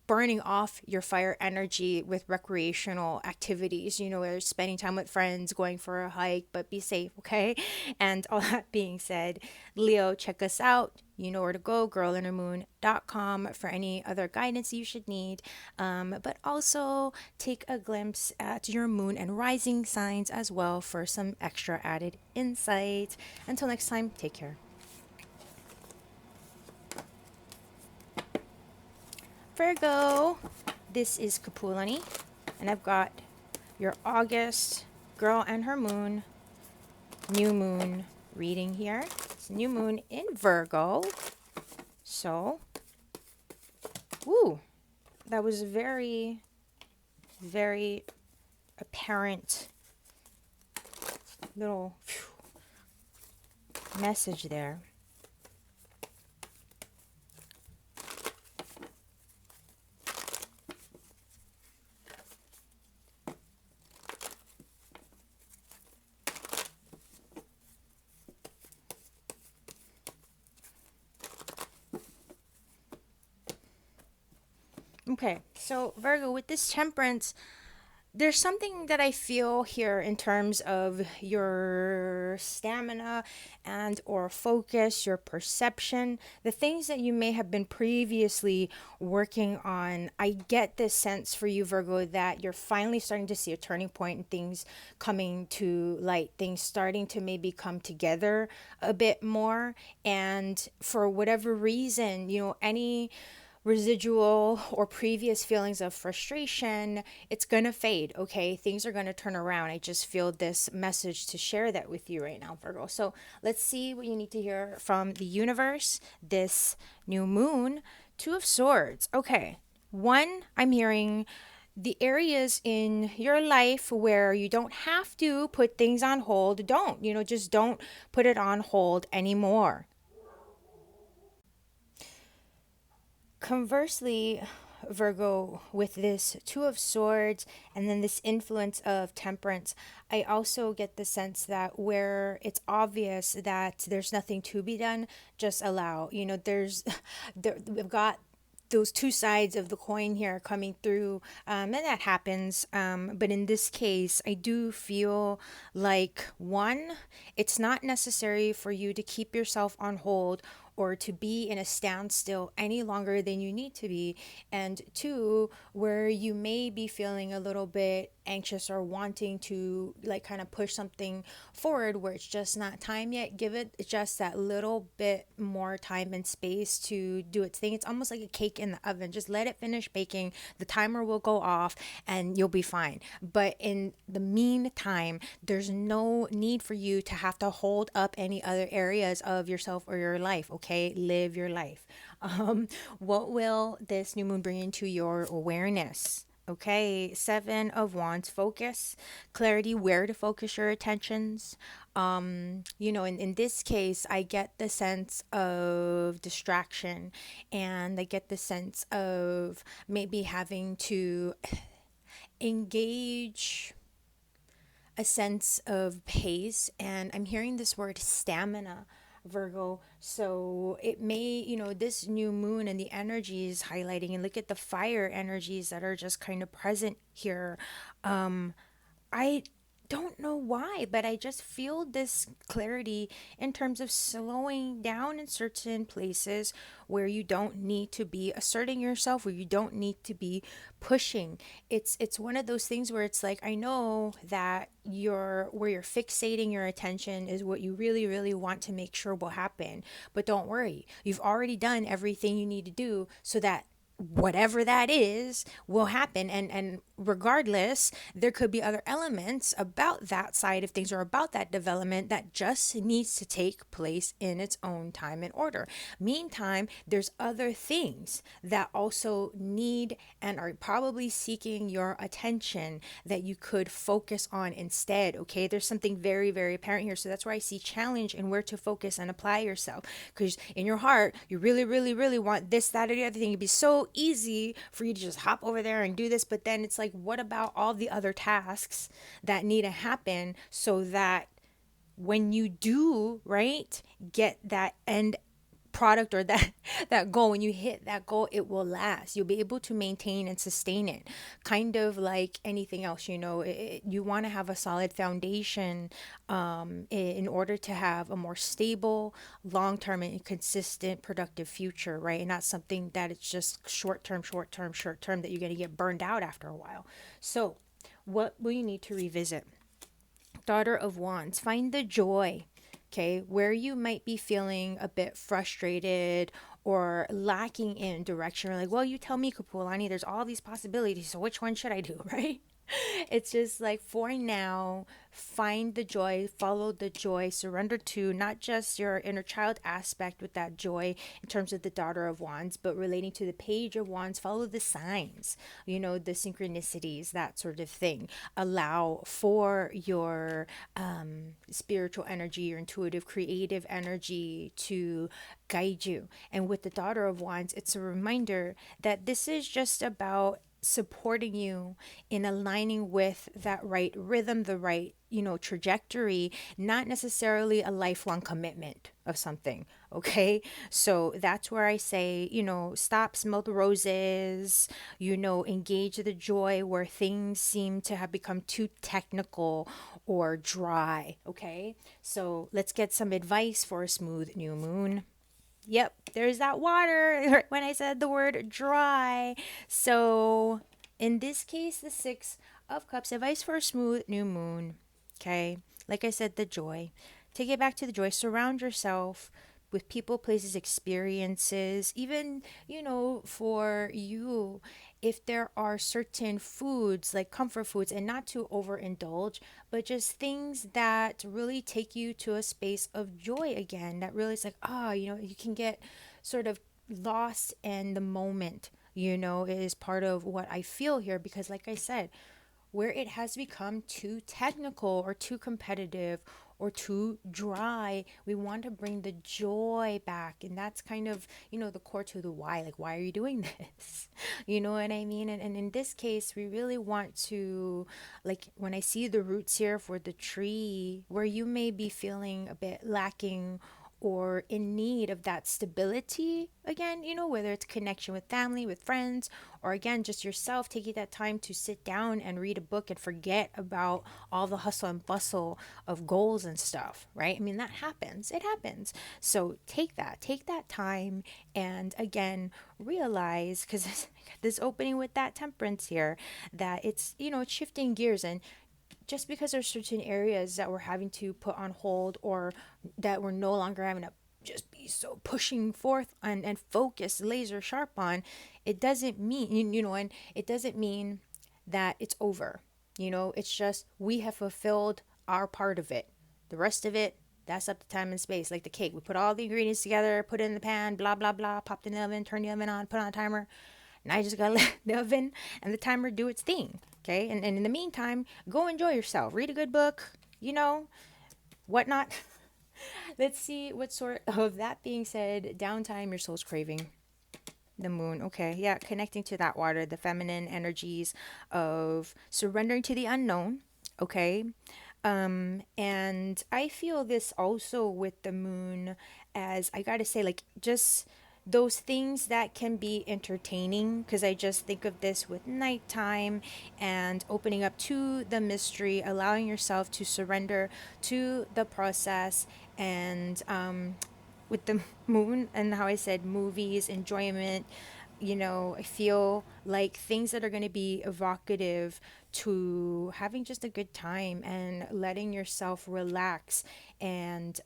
burning off your fire energy with recreational activities, whether it's spending time with friends, going for a hike, but be safe, okay? And all that being said, Leo, check us out. You know where to go, girlinnermoon.com, for any other guidance you should need. But also take a glimpse at your moon and rising signs as well for some extra added insight. Until next time, take care. Virgo, this is Kapualani, and I've got your August girl and her moon, new moon reading here. It's new moon in Virgo. So, that was very, very apparent little message there. Okay, so Virgo, with this temperance, there's something that I feel here in terms of your stamina and or focus, your perception, the things that you may have been previously working on. I get this sense for you, Virgo, that you're finally starting to see a turning point and things coming to light, things starting to maybe come together a bit more. And for whatever reason, any residual or previous feelings of frustration, it's gonna fade. Okay, things are gonna turn around. I just feel this message to share that with you right now, Virgo. So let's see what you need to hear from the universe this new moon. Two of Swords. Okay, one, I'm hearing the areas in your life where you don't have to put things on hold. Just don't put it on hold anymore. Conversely, Virgo, with this Two of Swords and then this influence of Temperance, I also get the sense that where it's obvious that there's nothing to be done, just allow. We've got those two sides of the coin here are coming through, and that happens. But in this case, I do feel like one, it's not necessary for you to keep yourself on hold or to be in a standstill any longer than you need to be. And two, where you may be feeling a little bit anxious or wanting to like kind of push something forward where it's just not time yet, give it just that little bit more time and space to do its thing. It's almost like a cake in the oven. Just let it finish baking. The timer will go off and you'll be fine. But in the meantime, there's no need for you to have to hold up any other areas of yourself or your life. Okay, live your life. What will this new moon bring into your awareness? Okay, Seven of Wands, focus, clarity, where to focus your attentions. In this case, I get the sense of distraction, and I get the sense of maybe having to engage a sense of pace. And I'm hearing this word stamina, Virgo. So it may, this new moon and the energies highlighting, and look at the fire energies that are just kind of present here. I don't know why, but I just feel this clarity in terms of slowing down in certain places where you don't need to be asserting yourself, where you don't need to be pushing. It's one of those things where it's like, I know that where you're fixating your attention is what you really really want to make sure will happen, but don't worry. You've already done everything you need to do so that whatever that is will happen. And regardless, there could be other elements about that side of things or about that development that just needs to take place in its own time and order. Meantime, there's other things that also need and are probably seeking your attention that you could focus on instead. Okay, there's something very very apparent here. So that's where I see challenge and where to focus and apply yourself, because in your heart you really really really want this, that, or the other thing. It'd be so easy for you to just hop over there and do this, but then it's like, what about all the other tasks that need to happen so that when you do, right, get that end product or that that goal, when you hit that goal, it will last. You'll be able to maintain and sustain it, kind of like anything else. You want to have a solid foundation, in order to have a more stable, long-term and consistent productive future, right? And not something that it's just short-term that you're going to get burned out after a while. So what will you need to revisit? Daughter of Wands, find the joy, okay, where you might be feeling a bit frustrated or lacking in direction. Or like, well, you tell me, Kapualani, there's all these possibilities, so which one should I do, right? It's just like, for now, find the joy, follow the joy, surrender to not just your inner child aspect with that joy in terms of the Daughter of Wands, but relating to the Page of Wands. Follow the signs, the synchronicities, that sort of thing. Allow for your spiritual energy, your intuitive, creative energy to guide you. And with the Daughter of Wands, it's a reminder that this is just about supporting you in aligning with that right rhythm, the right, trajectory, not necessarily a lifelong commitment of something. Okay. So that's where I say, stop, smell the roses, engage the joy where things seem to have become too technical or dry. Okay. So let's get some advice for a smooth new moon. Yep, there's that water when I said the word dry. So, in this case, the Six of Cups, advice for a smooth new moon. Okay, like I said, the joy. Take it back to the joy. Surround yourself with people, places, experiences. Even, for you, if there are certain foods like comfort foods, and not to overindulge, but just things that really take you to a space of joy again, that really is like, you can get sort of lost in the moment. It is part of what I feel here, because like I said, where it has become too technical or too competitive or too dry, we want to bring the joy back. And that's kind of, the core to the why. Like, why are you doing this? You know what I mean? And in this case, we really want to, like, when I see the roots here for the tree, where you may be feeling a bit lacking or in need of that stability again, whether it's connection with family, with friends, or again, just yourself taking that time to sit down and read a book and forget about all the hustle and bustle of goals and stuff, right? I mean, that happens. It happens. So take that time, and again, realize, because this opening with that temperance here, that it's shifting gears. And just because there's certain areas that we're having to put on hold, or that we're no longer having to just be so pushing forth and focus laser sharp on, it doesn't mean, and it doesn't mean that it's over. It's just we have fulfilled our part of it. The rest of it, that's up to time and space. Like the cake, we put all the ingredients together, put it in the pan, blah blah blah, popped in the oven, turn the oven on, put on a timer. Now you just gotta let the oven and the timer do its thing. Okay. And in the meantime, go enjoy yourself. Read a good book, whatnot. Let's see what sort of, that being said, downtime your soul's craving. The moon. Okay. Yeah. Connecting to that water, the feminine energies of surrendering to the unknown. Okay. And I feel this also with the moon, as I gotta say, like, just those things that can be entertaining, because I just think of this with nighttime and opening up to the mystery, allowing yourself to surrender to the process. And with the moon, and how I said movies, enjoyment, I feel like things that are going to be evocative to having just a good time and letting yourself relax. And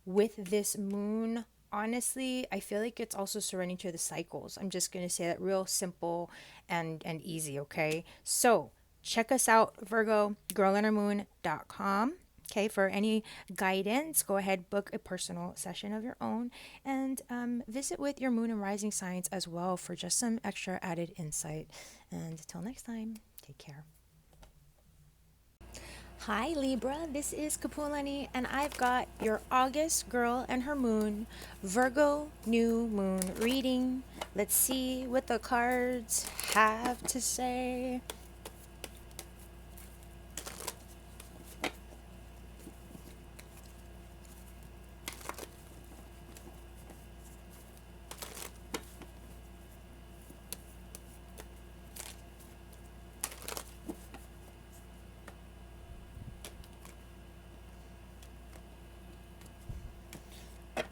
with this moon, honestly, I feel like it's also surrendering to the cycles. I'm just going to say that real simple and easy, okay? So check us out, Virgo, girlinhermoon.com. Okay, for any guidance, go ahead, book a personal session of your own, and visit with your moon and rising signs as well for just some extra added insight. And until next time, take care. Hi Libra, this is Kapualani, and I've got your August girl and her moon, Virgo new moon reading. Let's see what the cards have to say.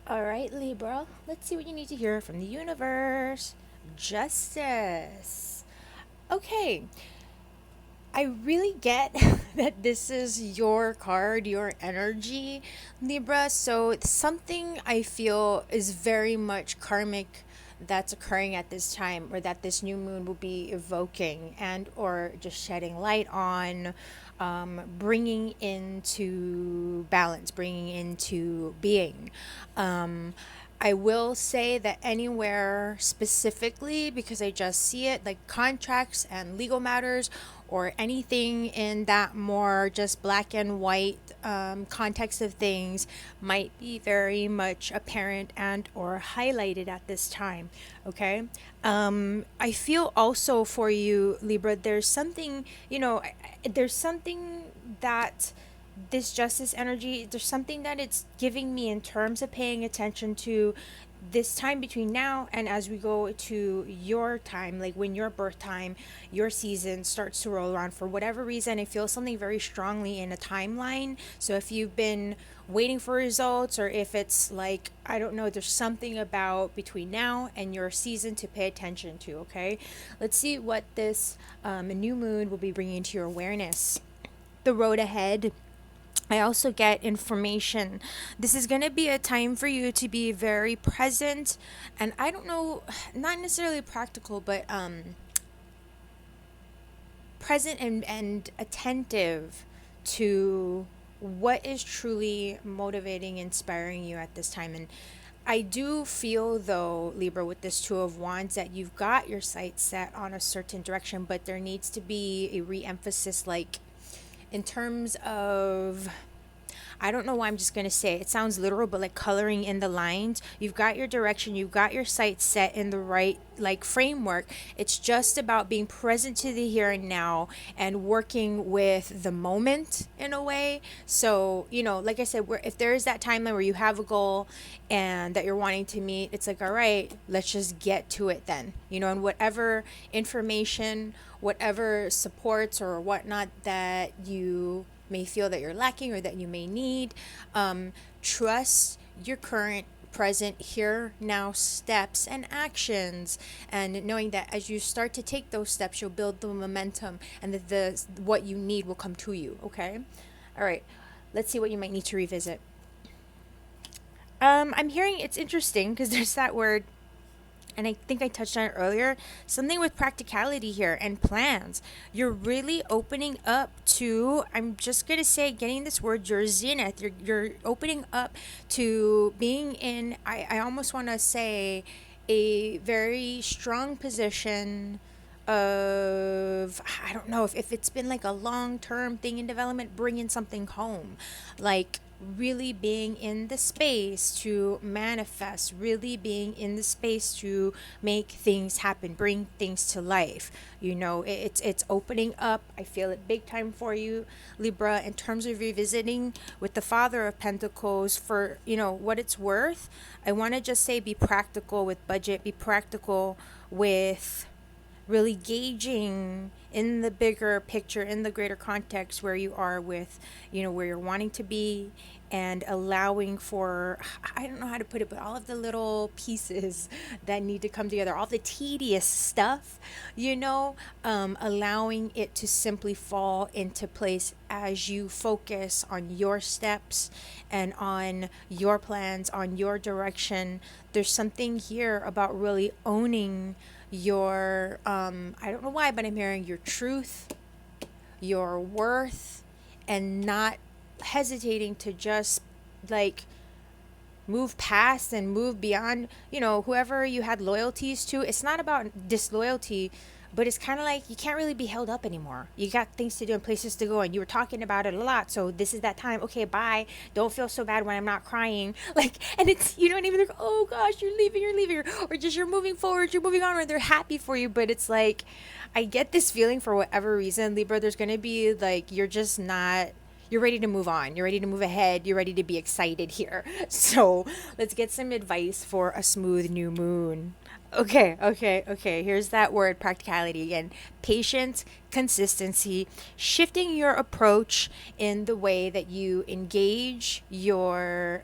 All right, Libra, let's see what you need to hear from the universe. Justice. Okay, I really get that this is your card, your energy, Libra. So it's something I feel is very much karmic that's occurring at this time, or that this new moon will be evoking and or just shedding light on, bringing into balance, bringing into being. Um, I will say that anywhere specifically, because I just see it, like contracts and legal matters, or anything in that more just black and white context of things, might be very much apparent and or highlighted at this time. Okay. I feel also for you, Libra, there's something, there's something that this justice energy, there's something that it's giving me in terms of paying attention to this time between now and as we go to your time, like when your birth time, your season starts to roll around. For whatever reason, I feel something very strongly in a timeline. So if you've been waiting for results, or if it's like, I don't know, there's something about between now and your season to pay attention to. Okay, let's see what this new moon will be bringing to your awareness. The road ahead. I also get information. This is going to be a time for you to be very present, and I don't know, not necessarily practical, but present and attentive to what is truly motivating, inspiring you at this time. And I do feel, though, Libra, with this Two of Wands, that you've got your sights set on a certain direction, but there needs to be a re-emphasis, like in terms of, I don't know why I'm just going to say it. It sounds literal, but like coloring in the lines. You've got your direction, you've got your sights set in the right like framework. It's just about being present to the here and now and working with the moment in a way. So, you know, like I said, if there is that timeline where you have a goal and that you're wanting to meet, it's like, all right, let's just get to it then, you know, and whatever information, whatever supports or whatnot that you may feel that you're lacking or that you may need, trust your current present here now steps and actions, and knowing that as you start to take those steps you'll build the momentum and that the what you need will come to you. Okay, all right, let's see what you might need to revisit. I'm hearing, it's interesting because there's that word, and I think I touched on it earlier, something with practicality here and plans. You're really opening up to, I'm just going to say, getting this word, your zenith. You're opening up to being in, I almost want to say, a very strong position of, I don't know if it's been like a long-term thing in development, bringing something home, like really being in the space to manifest, really being in the space to make things happen, bring things to life. You know, it's opening up. I feel it big time for you, Libra, in terms of revisiting with the Father of Pentacles. For, you know, what it's worth, I want to just say be practical with budget, be practical with really gauging in the bigger picture, in the greater context where you are with, you know, where you're wanting to be, and allowing for, I don't know how to put it, but all of the little pieces that need to come together, all the tedious stuff, you know, allowing it to simply fall into place as you focus on your steps and on your plans, on your direction. There's something here about really owning your I don't know why, but I'm hearing your truth, your worth, and not hesitating to just like move past and move beyond, you know, whoever you had loyalties to. It's not about disloyalty, but it's kind of like you can't really be held up anymore. You got things to do and places to go, and you were talking about it a lot. So this is that time. Okay, bye. Don't feel so bad when I'm not crying. Like, and it's, you don't even think, oh gosh, you're leaving, or just you're moving forward, you're moving on, or they're happy for you. But it's like, I get this feeling for whatever reason, Libra, there's going to be like, you're just not, you're ready to move on. You're ready to move ahead. You're ready to be excited here. So let's get some advice for a smooth new moon. Okay. Here's that word, practicality again. Patience, consistency, shifting your approach in the way that you engage your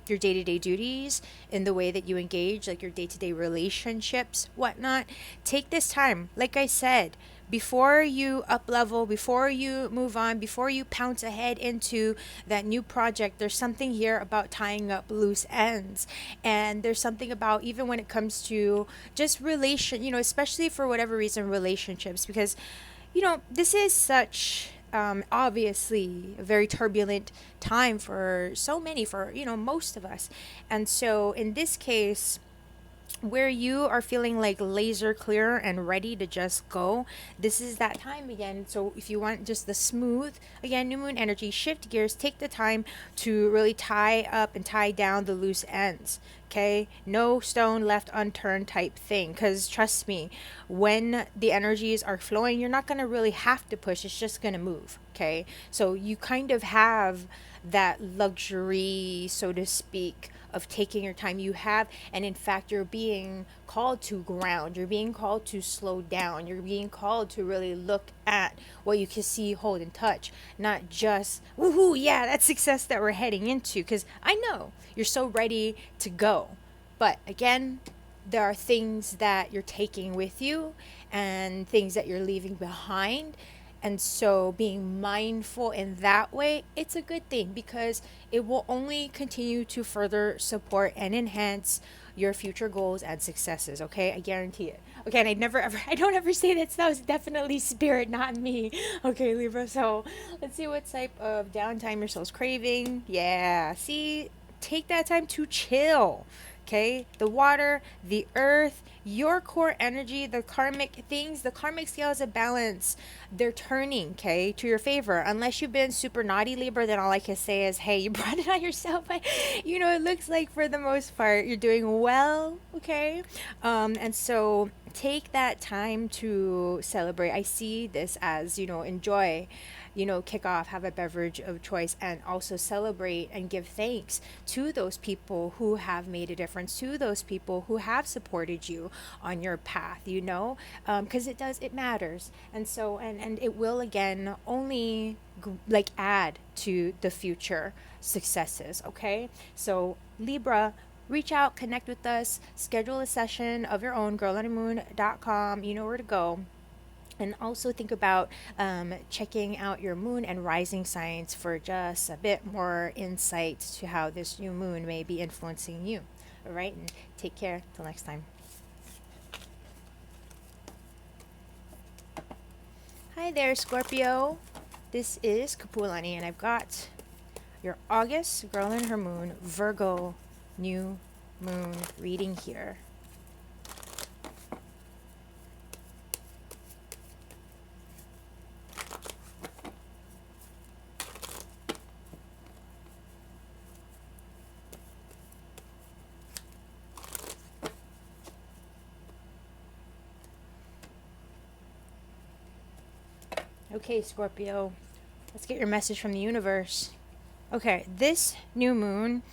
day-to-day duties, in the way that you engage like your day-to-day relationships, whatnot. Take this time, like I said, before you up level, before you move on, before you pounce ahead into that new project. There's something here about tying up loose ends, and there's something about, even when it comes to just relation, you know, especially for whatever reason, relationships, because, you know, this is such obviously a very turbulent time for so many, for, you know, most of us. And so in this case, where you are feeling like laser clear and ready to just go, this is that time again. So if you want just the smooth, again, new moon energy, shift gears, take the time to really tie up and tie down the loose ends. Okay, no stone left unturned type thing, because trust me, when the energies are flowing, you're not going to really have to push, it's just going to move. Okay, so you kind of have that luxury, so to speak, of taking your time. You have, and in fact, you're being called to ground. You're being called to slow down. You're being called to really look at what you can see, hold, and touch, not just, woohoo, yeah, that's success that we're heading into. Because I know you're so ready to go. But again, there are things that you're taking with you and things that you're leaving behind. And so being mindful in that way, it's a good thing, because it will only continue to further support and enhance your future goals and successes. Okay, I guarantee it. Okay, and I don't ever say that was definitely spirit, not me. Okay, Libra. So let's see what type of downtime your soul's craving. Yeah, see, take that time to chill. Okay, the water, the earth, your core energy, the karmic things, the karmic scales of balance, they're turning, okay, to your favor. Unless you've been super naughty, Libra, then all I can say is, hey, you brought it on yourself. But, it looks like for the most part, you're doing well, okay? And so take that time to celebrate. I see this as, enjoy, kick off, have a beverage of choice, and also celebrate and give thanks to those people who have made a difference, to those people who have supported you on your path, because it matters. And so, and it will again only add to the future successes, okay? So, Libra, reach out, connect with us, schedule a session of your own, girlonthemoon.com. You know where to go. And also think about checking out your moon and rising signs for just a bit more insight to how this new moon may be influencing you. All right, and take care. Till next time. Hi there, Scorpio. This is Kapualani, and I've got your August girl and her moon, Virgo, new moon reading here. Okay, Scorpio, let's get your message from the universe. Okay, this new moon,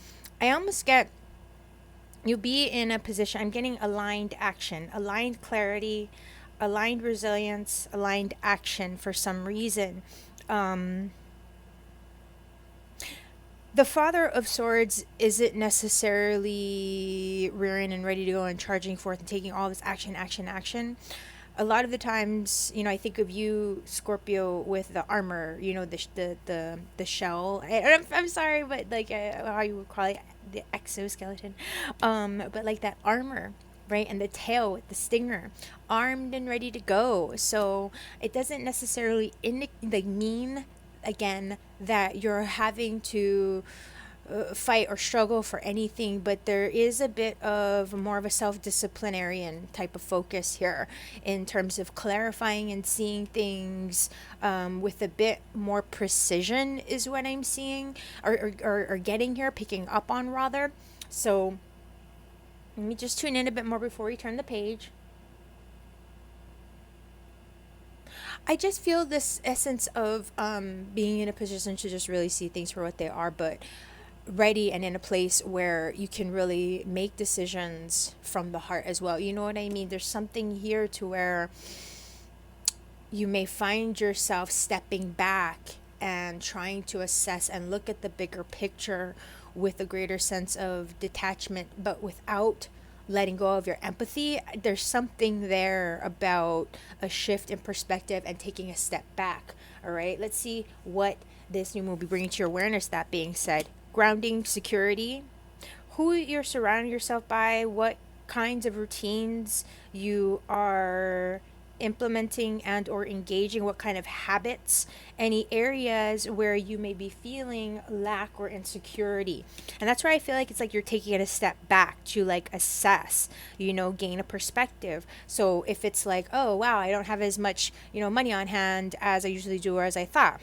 I almost get you'll be in a position, I'm getting aligned action, aligned clarity, aligned resilience, aligned action for some reason. The Father of Swords isn't necessarily rearing and ready to go and charging forth and taking all this action. A lot of the times, I think of you, Scorpio, with the armor, the shell. I'm sorry, but how you would call it, the exoskeleton, but like that armor, right? And the tail with the stinger, armed and ready to go. So it doesn't necessarily mean again that you're having to fight or struggle for anything, but there is a bit of more of a self-disciplinarian type of focus here in terms of clarifying and seeing things with a bit more precision is what I'm seeing or getting here, picking up on rather. So let me just tune in a bit more before we turn the page. I just feel this essence of being in a position to just really see things for what they are, but ready and in a place where you can really make decisions from the heart as well. You know what I mean? There's something here to where you may find yourself stepping back and trying to assess and look at the bigger picture with a greater sense of detachment, but without letting go of your empathy. There's something there about a shift in perspective and taking a step back. All right, let's see what this new moon will be bringing to your awareness. That being said, grounding, security, who you're surrounding yourself by, what kinds of routines you are implementing and or engaging, what kind of habits, any areas where you may be feeling lack or insecurity. And that's where I feel like it's like you're taking it a step back to assess, gain a perspective. So if it's like, oh wow, I don't have as much money on hand as I usually do or as I thought,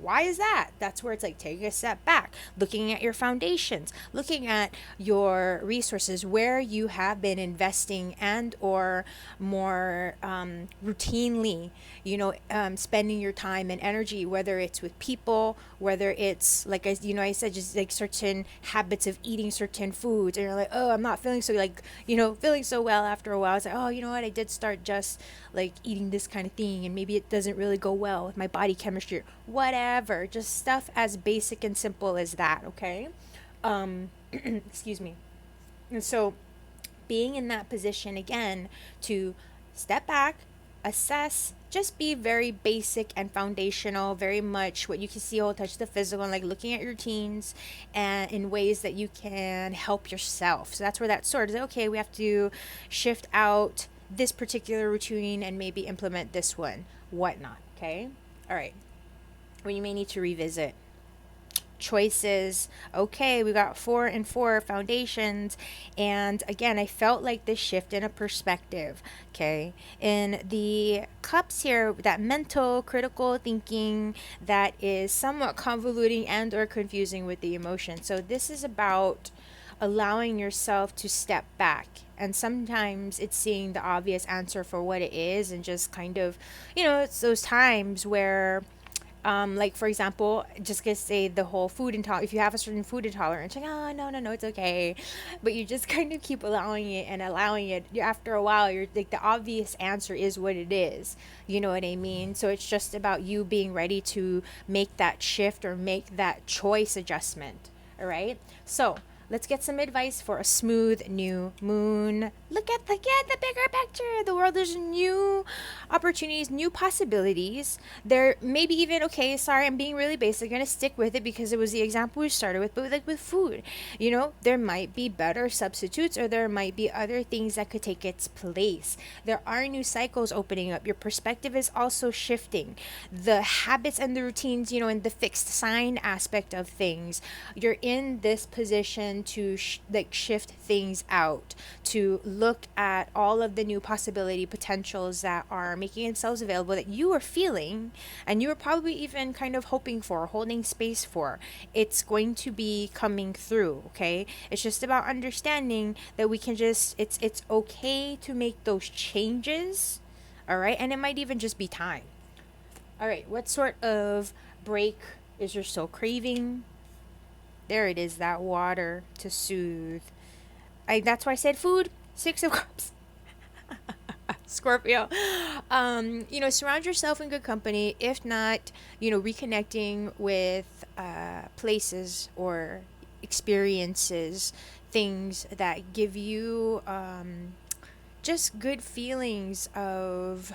why is that? That's where it's like taking a step back, looking at your foundations, looking at your resources, where you have been investing and or more routinely, spending your time and energy, whether it's with people, whether it's I said, just certain habits of eating certain foods, and you're like, oh, I'm not feeling so feeling so well after a while. It's like, oh, you know what, I did start just eating this kind of thing, and maybe it doesn't really go well with my body chemistry, whatever, just stuff as basic and simple as that. Okay. Excuse me. And so being in that position again to step back, assess, just be very basic and foundational, very much what you can see, touch the physical, and looking at your routines and in ways that you can help yourself. So that's where that sword is. Okay, we have to shift out this particular routine and maybe implement this one, whatnot. Okay. All right. Well, you may need to revisit choices. Okay, we got 4 and 4 foundations. And again, I felt like this shift in a perspective. Okay, in the cups here, that mental critical thinking that is somewhat convoluting and or confusing with the emotion. So this is about allowing yourself to step back, and sometimes it's seeing the obvious answer for what it is, and just kind of, it's those times where like for example, just gonna say the whole food intolerance. If you have a certain food intolerance, like, oh, no, no, no, it's okay, but you just kind of keep allowing it and allowing it. After a while, you're like, the obvious answer is what it is. You know what I mean? So it's just about you being ready to make that shift or make that choice adjustment. All right. So let's get some advice for a smooth new moon. Look at the bigger picture. The world is new opportunities, new possibilities. There maybe even, okay, sorry, I'm being really basic. I'm going to stick with it because it was the example we started with, but like with food, there might be better substitutes, or there might be other things that could take its place. There are new cycles opening up. Your perspective is also shifting. The habits and the routines, in the fixed sign aspect of things, you're in this position to shift things out, to look at all of the new possibility potentials that are making themselves available, that you are feeling and you are probably even kind of hoping for, holding space for. It's going to be coming through. Okay, it's just about understanding that we can just, it's okay to make those changes. All right, and it might even just be time. All right, what sort of break is your soul craving? There it is, that water to soothe. That's why I said food. 6 of Cups. Scorpio. Surround yourself in good company. If not, reconnecting with places or experiences, things that give you just good feelings of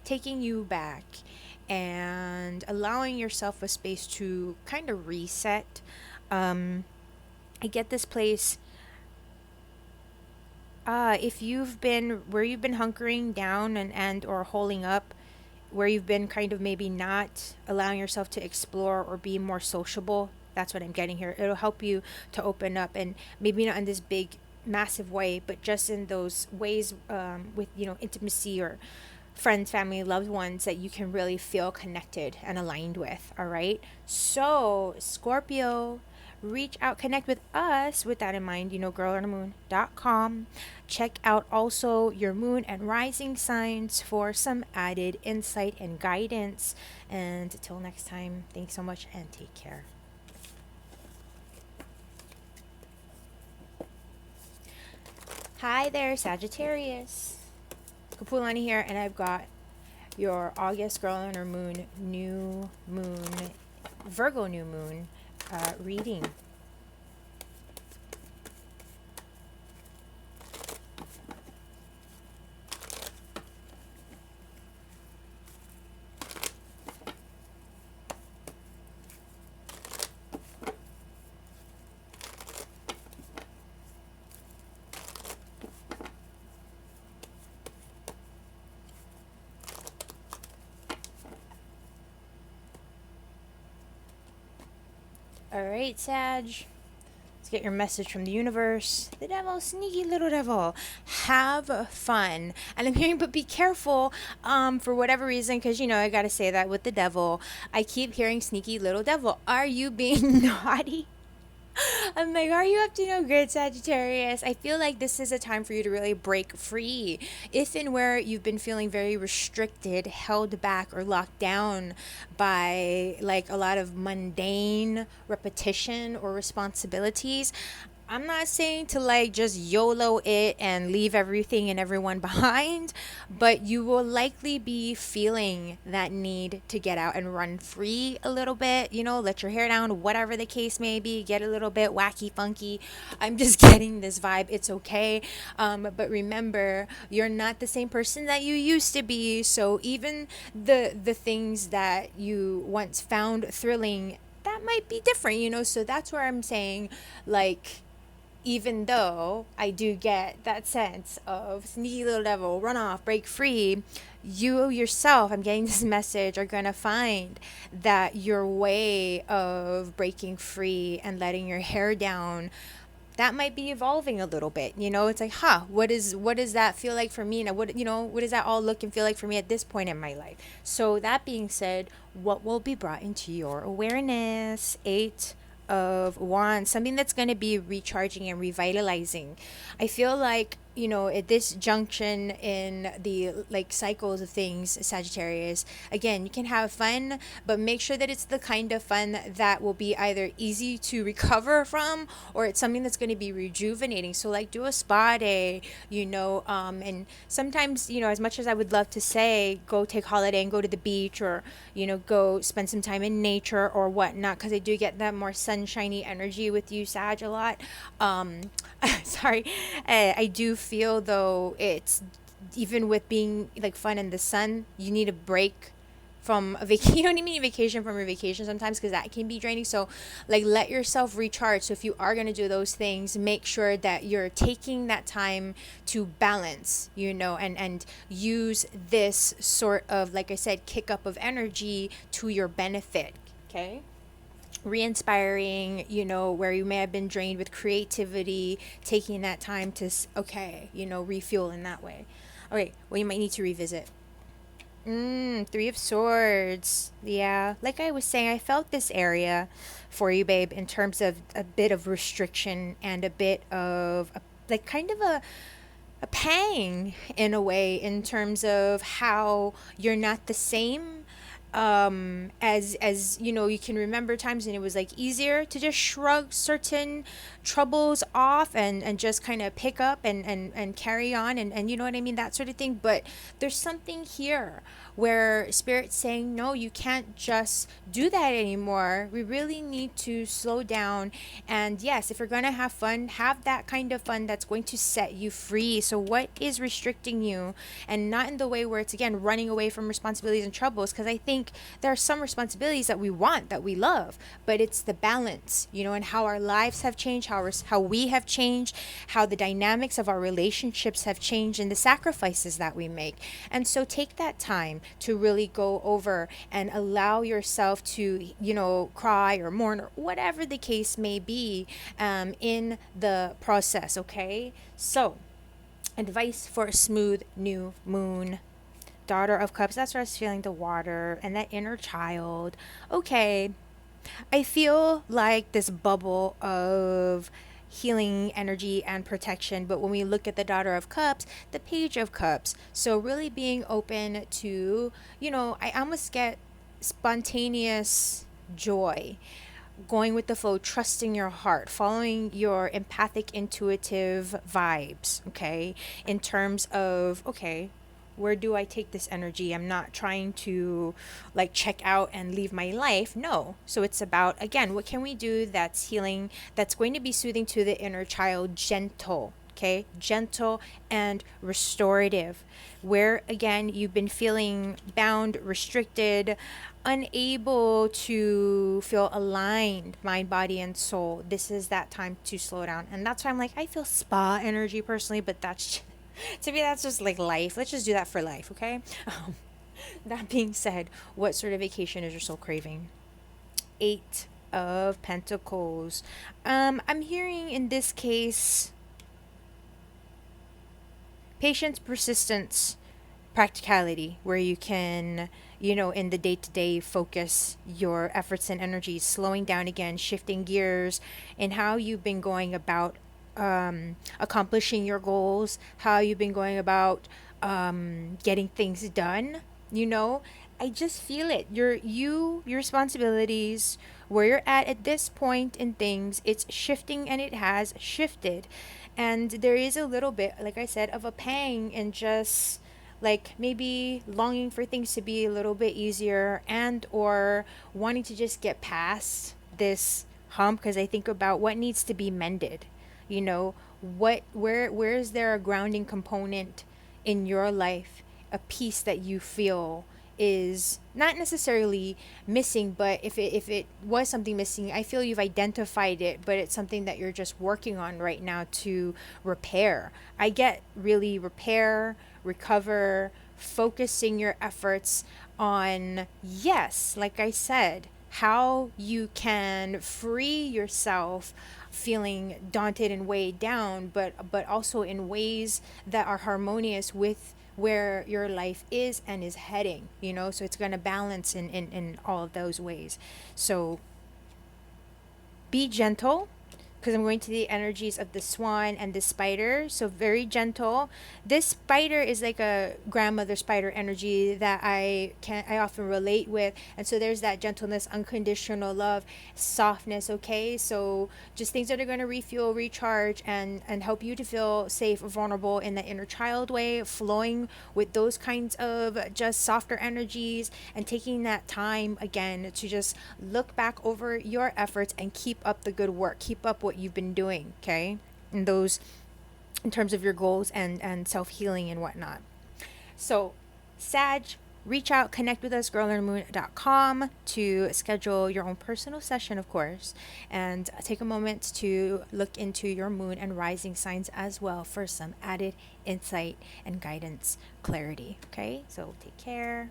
taking you back and allowing yourself a space to kind of reset. I get this place. If you've been where you've been hunkering down and or holding up, where you've been kind of maybe not allowing yourself to explore or be more sociable, that's what I'm getting here. It'll help you to open up, and maybe not in this big massive way, but just in those ways, with intimacy or friends, family, loved ones that you can really feel connected and aligned with. All right. So Scorpio, reach out, connect with us with that in mind, girlonthemoon.com. Check out also your moon and rising signs for some added insight and guidance. And until next time, thanks so much and take care. Hi there, Sagittarius. Kapualani here, and I've got your August girl on her moon, new moon, Virgo new moon reading. All right, Sag. Let's get your message from the universe. The devil, sneaky little devil. Have fun. And I'm hearing, but be careful for whatever reason, because, I got to say that with the devil. I keep hearing sneaky little devil. Are you being naughty? I'm like, are you up to no good, Sagittarius? I feel like this is a time for you to really break free. If and where you've been feeling very restricted, held back, or locked down by like a lot of mundane repetition or responsibilities, I'm not saying to like just YOLO it and leave everything and everyone behind, but you will likely be feeling that need to get out and run free a little bit, let your hair down, whatever the case may be, get a little bit wacky, funky. I'm just getting this vibe. It's okay. But remember, you're not the same person that you used to be. So even the things that you once found thrilling, that might be different, so that's where I'm saying, like, even though I do get that sense of sneaky little devil, run off, break free, you yourself, I'm getting this message, are going to find that your way of breaking free and letting your hair down, that might be evolving a little bit. It's like, what does that feel like for me? And what does that all look and feel like for me at this point in my life? So that being said, what will be brought into your awareness? 8 of Wands, something that's going to be recharging and revitalizing. I feel like, at this junction in the like cycles of things, Sagittarius, again, you can have fun, but make sure that it's the kind of fun that will be either easy to recover from, or it's something that's going to be rejuvenating. So like do a spa day, and sometimes, as much as I would love to say go take holiday and go to the beach, or go spend some time in nature or whatnot, because I do get that more sunshiny energy with you, Sag, a lot. Sorry, I do feel though it's, even with being like fun in the sun, you need a break from a vacation. You don't even need a vacation from your vacation sometimes, because that can be draining. So like let yourself recharge. So if you are going to do those things, make sure that you're taking that time to balance, and use this sort of, like I said, kick up of energy to your benefit. Okay, re-inspiring, where you may have been drained with creativity, taking that time to refuel in that way. Okay, well, you might need to revisit. 3 of Swords. Yeah, like I was saying, I felt this area for you, babe, in terms of a bit of restriction and a bit of like kind of a pang in a way, in terms of how you're not the same, as you can remember times when it was like easier to just shrug certain troubles off, and just kind of pick up and carry on, and you know what I mean, that sort of thing. But there's something here where spirit's saying, no, you can't just do that anymore. We really need to slow down. And yes, if you're going to have fun, have that kind of fun that's going to set you free. So what is restricting you? And not in the way where it's, again, running away from responsibilities and troubles, because I think there are some responsibilities that we want, that we love, but it's the balance, and how our lives have changed, how we have changed, how the dynamics of our relationships have changed, and the sacrifices that we make. And so take that time to really go over and allow yourself to, cry or mourn or whatever the case may be, in the process. Okay, so advice for a smooth new moon. Daughter of Cups, that's where I was feeling, the water and that inner child. Okay, I feel like this bubble of healing energy and protection. But when we look at the Daughter of Cups, the Page of Cups, so really being open to, I almost get spontaneous joy, going with the flow, trusting your heart, following your empathic, intuitive vibes, okay? In terms of, okay, where do I take this energy? I'm not trying to like check out and leave my life. No. So it's about, again, what can we do that's healing, that's going to be soothing to the inner child, gentle, okay? Gentle and restorative. Where, again, you've been feeling bound, restricted, unable to feel aligned, mind, body, and soul. This is that time to slow down. And that's why I'm like, I feel spa energy personally, but that's to me, that's just like life. Let's just do that for life, okay? That being said, what sort of vacation is your soul craving? 8 of Pentacles. I'm hearing in this case patience, persistence, practicality, where you can, in the day-to-day focus your efforts and energies, slowing down again, shifting gears in how you've been going about accomplishing your goals, how you've been going about getting things done. I just feel it. Your responsibilities, where you're at this point in things, it's shifting, and it has shifted. And there is a little bit, like I said, of a pang, and just like maybe longing for things to be a little bit easier, and or wanting to just get past this hump, because I think about what needs to be mended. Where is there a grounding component in your life, a piece that you feel is not necessarily missing, but if it was something missing, I feel you've identified it, but it's something that you're just working on right now to repair. I get really repair, recover, focusing your efforts on, yes, like I said, how you can free yourself feeling daunted and weighed down, but also in ways that are harmonious with where your life is and is heading, so it's going to balance in all of those ways. So be gentle, because I'm going to the energies of the swan and the spider. So very gentle. This spider is like a grandmother spider energy that I often relate with. And so there's that gentleness, unconditional love, softness, okay? So just things that are going to refuel, recharge, and help you to feel safe, vulnerable in the inner child way, flowing with those kinds of just softer energies, and taking that time again to just look back over your efforts and keep up the good work, keep up what you've been doing, okay? And those in terms of your goals and self-healing and whatnot. So Sag, reach out, connect with us, girlandthemoon.com, to schedule your own personal session, of course, and take a moment to look into your moon and rising signs as well for some added insight and guidance, clarity, okay? So take care.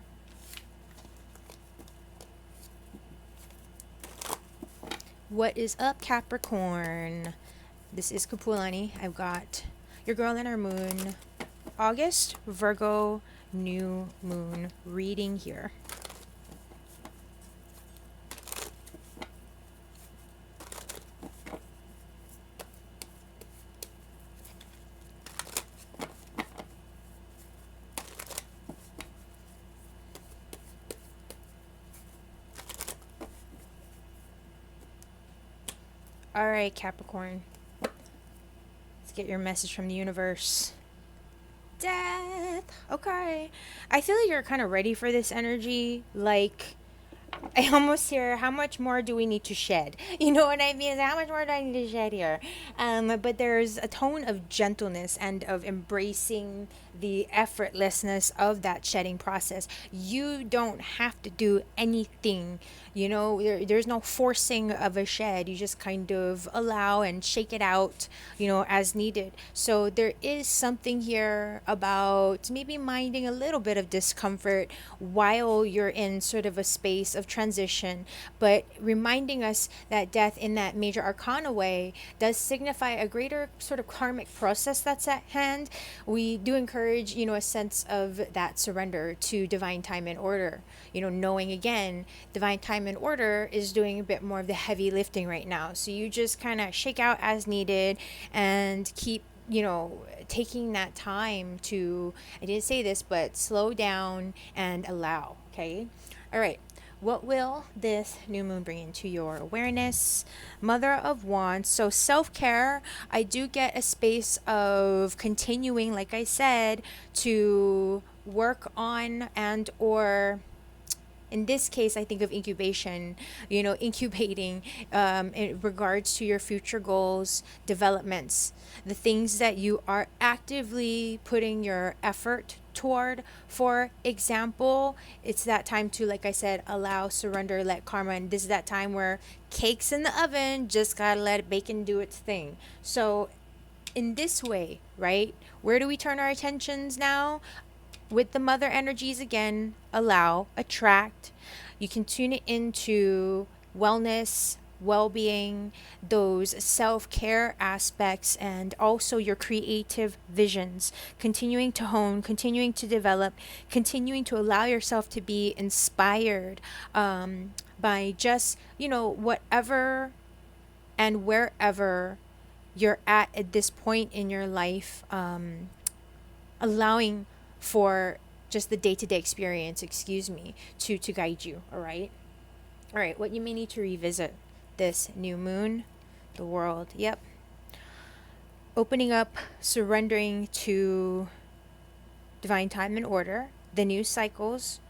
What is up, Capricorn? This is Kapualani. I've got your girl and her moon, August, Virgo, new moon reading here. All right, Capricorn. Let's get your message from the universe. Death. Okay. I feel like you're kind of ready for this energy. Like, I almost hear, how much more do we need to shed? You know what I mean? How much more do I need to shed here? But there's a tone of gentleness and of embracing the effortlessness of that shedding process. You don't have to do anything. There's no forcing of a shed. You just kind of allow and shake it out, as needed. So there is something here about maybe minding a little bit of discomfort while you're in sort of a space of transition, but reminding us that death in that major arcana way does signify a greater sort of karmic process that's at hand. We do encourage, a sense of that surrender to divine time and order, knowing again, divine time and order is doing a bit more of the heavy lifting right now. So you just kind of shake out as needed and keep taking that time to, I didn't say this, but slow down and allow. Okay. All right. What will this new moon bring into your awareness? Mother of Wands. So self-care, I do get a space of continuing, like I said, to work on and or in this case, I think of incubation, incubating in regards to your future goals, developments, the things that you are actively putting your effort toward. For example, it's that time to, like I said, allow, surrender, let karma. And this is that time where cake's in the oven, just gotta let it bake and do its thing. So in this way, right, where do we turn our attentions now? With the mother energies again, allow, attract. You can tune it into wellness, well-being, those self-care aspects, and also your creative visions. Continuing to hone, continuing to develop, continuing to allow yourself to be inspired by just, whatever and wherever you're at this point in your life, allowing for just the day-to-day experience, to guide you. All right, what you may need to revisit this new moon, the world. Yep. Opening up, surrendering to divine time and order, the new cycles.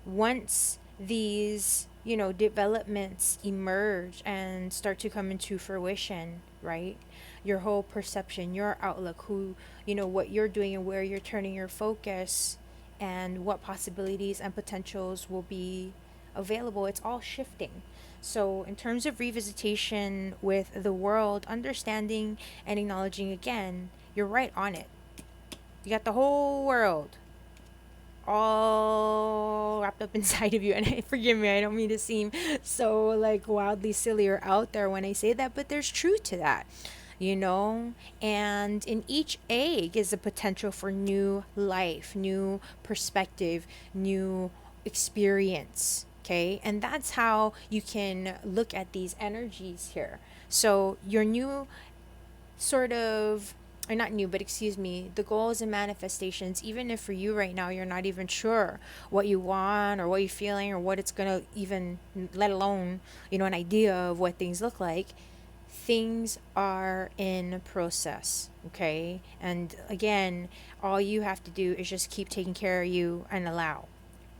Once these developments emerge and start to come into fruition, right, your whole perception, your outlook, what you're doing and where you're turning your focus and what possibilities and potentials will be available. It's all shifting. So, in terms of revisitation with the world, understanding and acknowledging again, you're right on it. You got the whole world all wrapped up inside of you. And forgive me, I don't mean to seem so like wildly silly or out there when I say that, but there's truth to that, you know. And in each egg is the potential for new life, new perspective, new experience. Okay, and that's how you can look at these energies here. So your new sort of, or not new, but excuse me, the goals and manifestations, even if for you right now you're not even sure what you want or what you're feeling or what it's gonna even, let alone, you know, an idea of what things look like, things are in process. Okay, and again, all you have to do is just keep taking care of you and allow.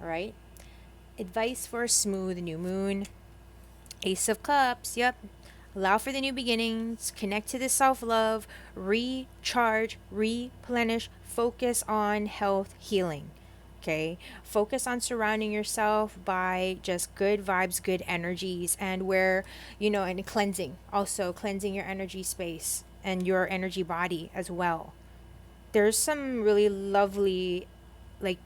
All right, advice for a smooth new moon. Ace of Cups, yep. Allow for the new beginnings, connect to the self love, recharge, replenish, focus on health healing. Okay, focus on surrounding yourself by just good vibes, good energies, and where, you know, and cleansing, also cleansing your energy space and your energy body as well. There's some really lovely, like,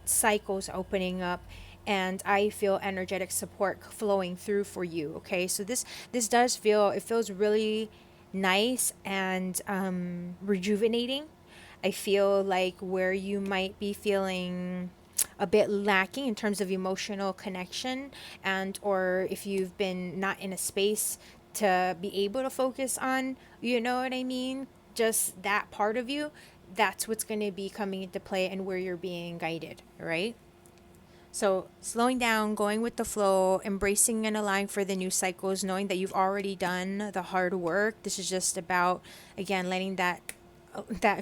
cycles opening up, and I feel energetic support flowing through for you. Okay, so this does feel, it feels really nice and rejuvenating. I feel like where you might be feeling a bit lacking in terms of emotional connection, and or if you've been not in a space to be able to focus on, you know what I mean, just that part of you, that's what's going to be coming into play and where you're being guided, right? So, slowing down, going with the flow, embracing and allowing for the new cycles, knowing that you've already done the hard work. This is just about, again, letting that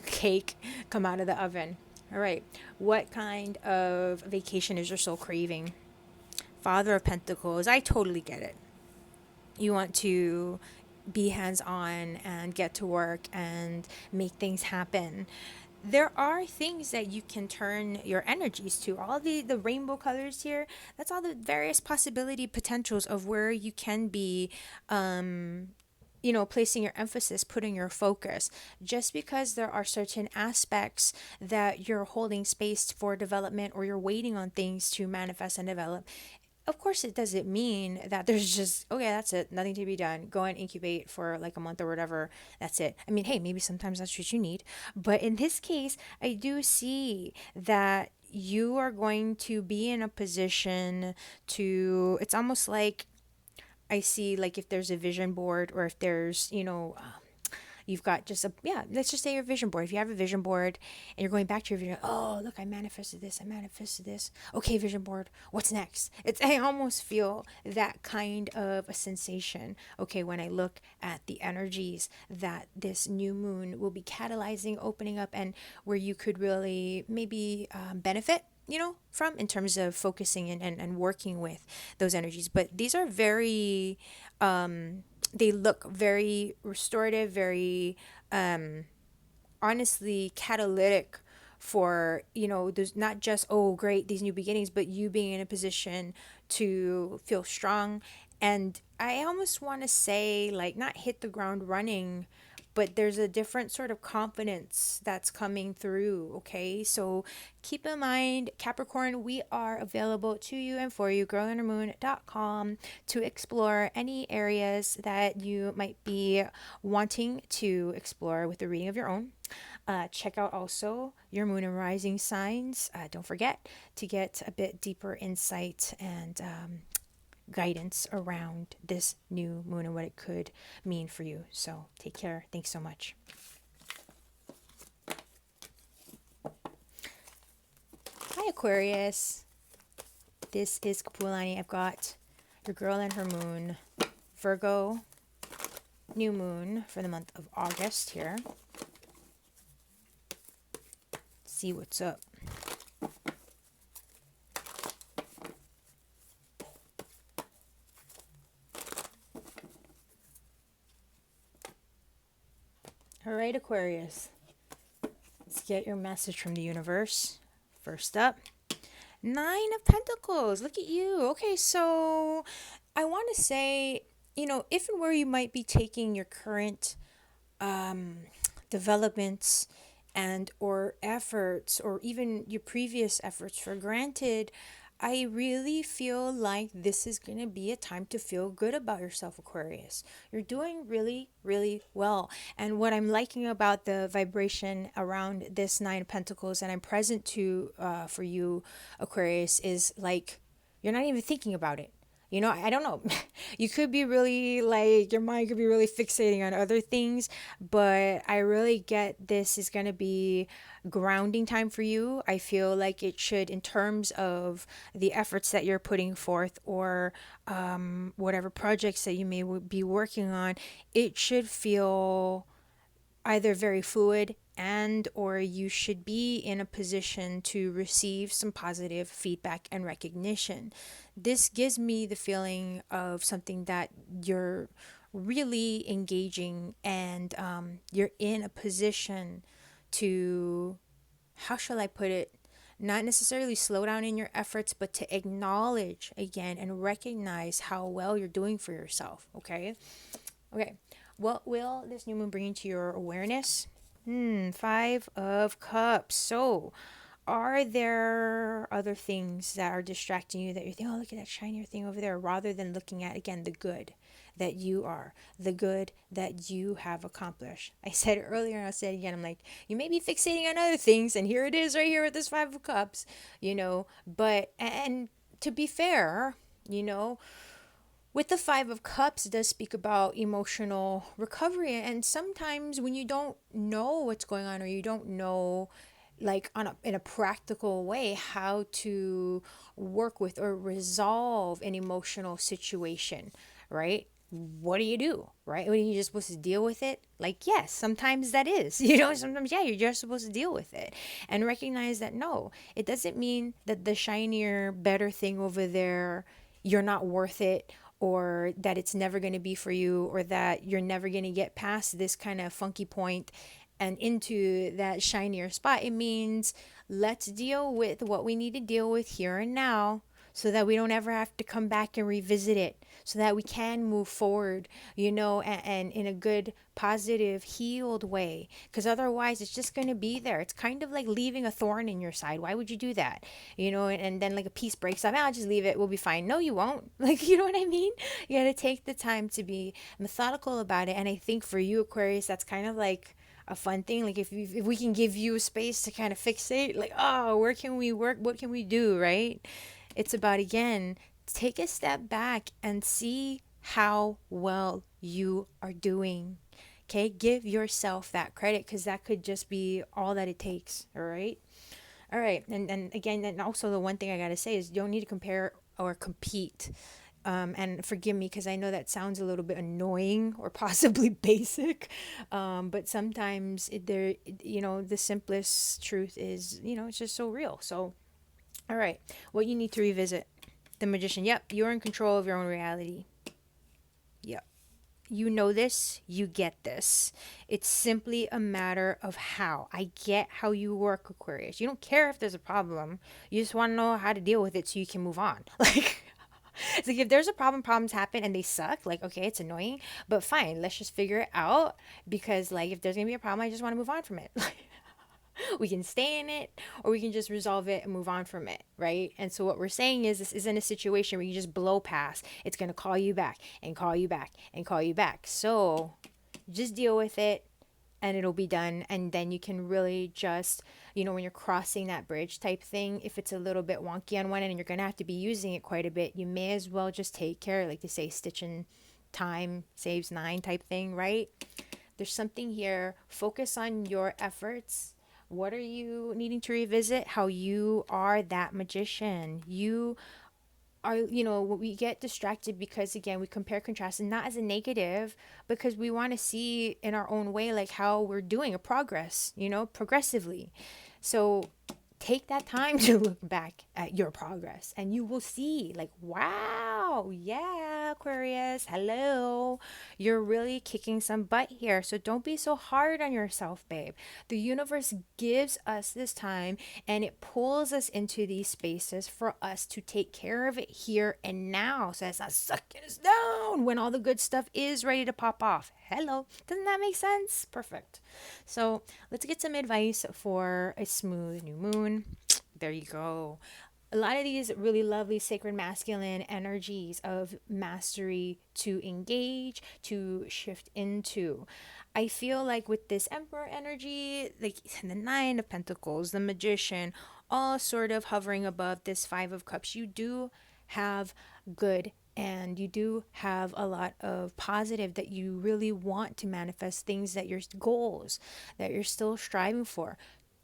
cake come out of the oven. All right. What kind of vacation is your soul craving? Father of Pentacles. I totally get it. You want to be hands on and get to work and make things happen. There are things that you can turn your energies to. All the rainbow colors here, that's all the various possibility potentials of where you can be, you know, placing your emphasis, putting your focus. Just because there are certain aspects that you're holding space for development or you're waiting on things to manifest and develop, of course it doesn't mean that there's just, okay, that's it, nothing to be done, go and incubate for like a month or whatever, that's it. I mean, hey, maybe sometimes that's what you need, but in this case I do see that you are going to be in a position to, it's almost like, I see like if there's a vision board, or if there's, you know, you've got just a, yeah, let's just say your vision board. If you have a vision board and you're going back to your vision, oh, look, I manifested this, I manifested this. Okay, vision board, what's next? It's, I almost feel that kind of a sensation. Okay, when I look at the energies that this new moon will be catalyzing, opening up, and where you could really maybe benefit, you know, from, in terms of focusing and working with those energies. But these are very, they look very restorative, very honestly catalytic for, you know, there's not just, oh great, these new beginnings, but you being in a position to feel strong. And I almost want to say, like, not hit the ground running, but there's a different sort of confidence that's coming through. Okay, so keep in mind, Capricorn, we are available to you and for you, girlinhermoon.com, to explore any areas that you might be wanting to explore with a reading of your own. Check out also your moon and rising signs. Don't forget to get a bit deeper insight and guidance around this new moon and what it could mean for you. So take care. Thanks so much. Hi, Aquarius. This is Kapualani. I've got your girl and her moon, Virgo, new moon for the month of August here. See what's up. All right, Aquarius. Let's get your message from the universe First up, Nine of Pentacles. Look at you. Okay, so I want to say, if and where you might be taking your current developments and or efforts or even your previous efforts for granted, I really feel like this is going to be a time to feel good about yourself, Aquarius. You're doing really, really well. And what I'm liking about the vibration around this Nine of Pentacles, and I'm present to for you, Aquarius, is like you're not even thinking about it. I don't know. You could be really like, your mind could be really fixating on other things, but I really get this is going to be grounding time for you. I feel like it should, in terms of the efforts that you're putting forth or whatever projects that you may be working on, it should feel either very fluid and or you should be in a position to receive some positive feedback and recognition. This gives me the feeling of something that you're really engaging and you're in a position to, how shall I put it, not necessarily slow down in your efforts, but to acknowledge again and recognize how well you're doing for yourself. Okay. What will this new moon bring into your awareness? Five of Cups. So, are there other things that are distracting you that you're thinking, oh, look at that shinier thing over there, rather than looking at, again, the good that you are, the good that you have accomplished? I said it earlier and I'll say it again. I'm like, you may be fixating on other things, and here it is right here with this Five of Cups, but, and to be fair, with the Five of Cups, it does speak about emotional recovery. And sometimes when you don't know what's going on, or you don't know, like in a practical way, how to work with or resolve an emotional situation, right? What do, right? Are you just supposed to deal with it? Like, yes, sometimes that is, sometimes, yeah, you're just supposed to deal with it and recognize that, no, it doesn't mean that the shinier, better thing over there, you're not worth it, or that it's never going to be for you, or that you're never going to get past this kind of funky point and into that shinier spot. It means let's deal with what we need to deal with here and now, so that we don't ever have to come back and revisit it, so that we can move forward, and in a good, positive, healed way. Because otherwise, it's just going to be there. It's kind of like leaving a thorn in your side. Why would you do that? And then like a piece breaks off. I'll just leave it. We'll be fine. No, you won't. Like, you know what I mean? You got to take the time to be methodical about it. And I think for you, Aquarius, that's kind of like a fun thing. Like if we can give you a space to kind of fixate, like, oh, where can we work? What can we do? Right? It's about, again, take a step back and see how well you are doing. Okay, give yourself that credit, because that could just be all that it takes. All right. And again, and also the one thing I got to say is, you don't need to compare or compete. And forgive me, because I know that sounds a little bit annoying or possibly basic, but sometimes the simplest truth is, it's just so real. So, all right, what you need to revisit: the Magician. Yep, you're in control of your own reality. Yep. You know this, you get this. It's simply a matter of how. I get how you work, Aquarius. You don't care if there's a problem. You just want to know how to deal with it so you can move on. Like, it's like, if there's a problem, problems happen and they suck. Like, okay, it's annoying, but fine, let's just figure it out. Because, like, if there's going to be a problem, I just want to move on from it. We can stay in it, or we can just resolve it and move on from it, right? And so what we're saying is, this isn't a situation where you just blow past. It's going to call you back and call you back and call you back. So just deal with it and it'll be done. And then you can really just, when you're crossing that bridge type thing, if it's a little bit wonky on one end and you're going to have to be using it quite a bit, you may as well just take care, like they say, stitch in time saves nine type thing, right? There's something here. Focus on your efforts. What are you needing to revisit? How you are that magician. You are, we get distracted because, again, we compare, contrast, and not as a negative, because we want to see in our own way, like, how we're doing a progress, progressively. So take that time to look back at your progress, and you will see, like, wow, yeah, Aquarius, hello, you're really kicking some butt here. So don't be so hard on yourself, babe. The universe gives us this time, and it pulls us into these spaces for us to take care of it here and now. So it's not sucking us down when all the good stuff is ready to pop off. Hello, doesn't that make sense? Perfect. So let's get some advice for a smooth new moon. There you go. A lot of these really lovely sacred masculine energies of mastery to engage, to shift into. I feel like with this Emperor energy, like the Nine of Pentacles, the Magician, all sort of hovering above this Five of Cups, you do have good, and you do have a lot of positive that you really want to manifest, things that your goals that you're still striving for.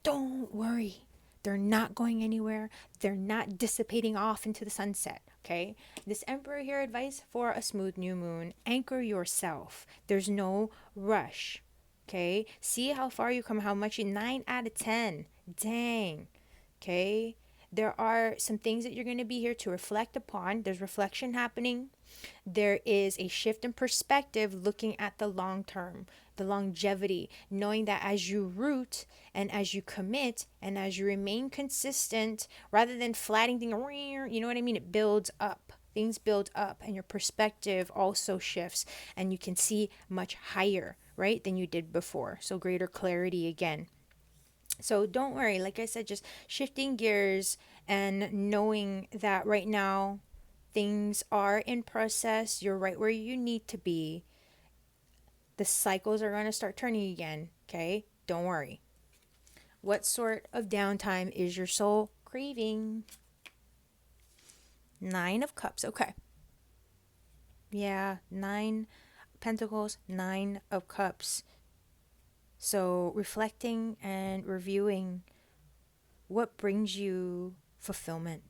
Don't worry. They're not going anywhere. They're not dissipating off into the sunset. Okay. This Emperor here, advice for a smooth new moon: anchor yourself. There's no rush. Okay. See how far you come, how much you, 9 out of 10. Dang. Okay. There are some things that you're going to be here to reflect upon. There's reflection happening. There is a shift in perspective, looking at the long term, the longevity, knowing that as you root and as you commit and as you remain consistent, rather than flattening things, you know what I mean? It builds up. Things build up, and your perspective also shifts, and you can see much higher, right, than you did before. So greater clarity again. So don't worry, like I said, just shifting gears and knowing that right now things are in process. You're right where you need to be. The cycles are going to start turning again, okay? Don't worry. What sort of downtime is your soul craving? 9 of Cups, okay. Yeah, 9 Pentacles, 9 of Cups. So reflecting and reviewing what brings you fulfillment,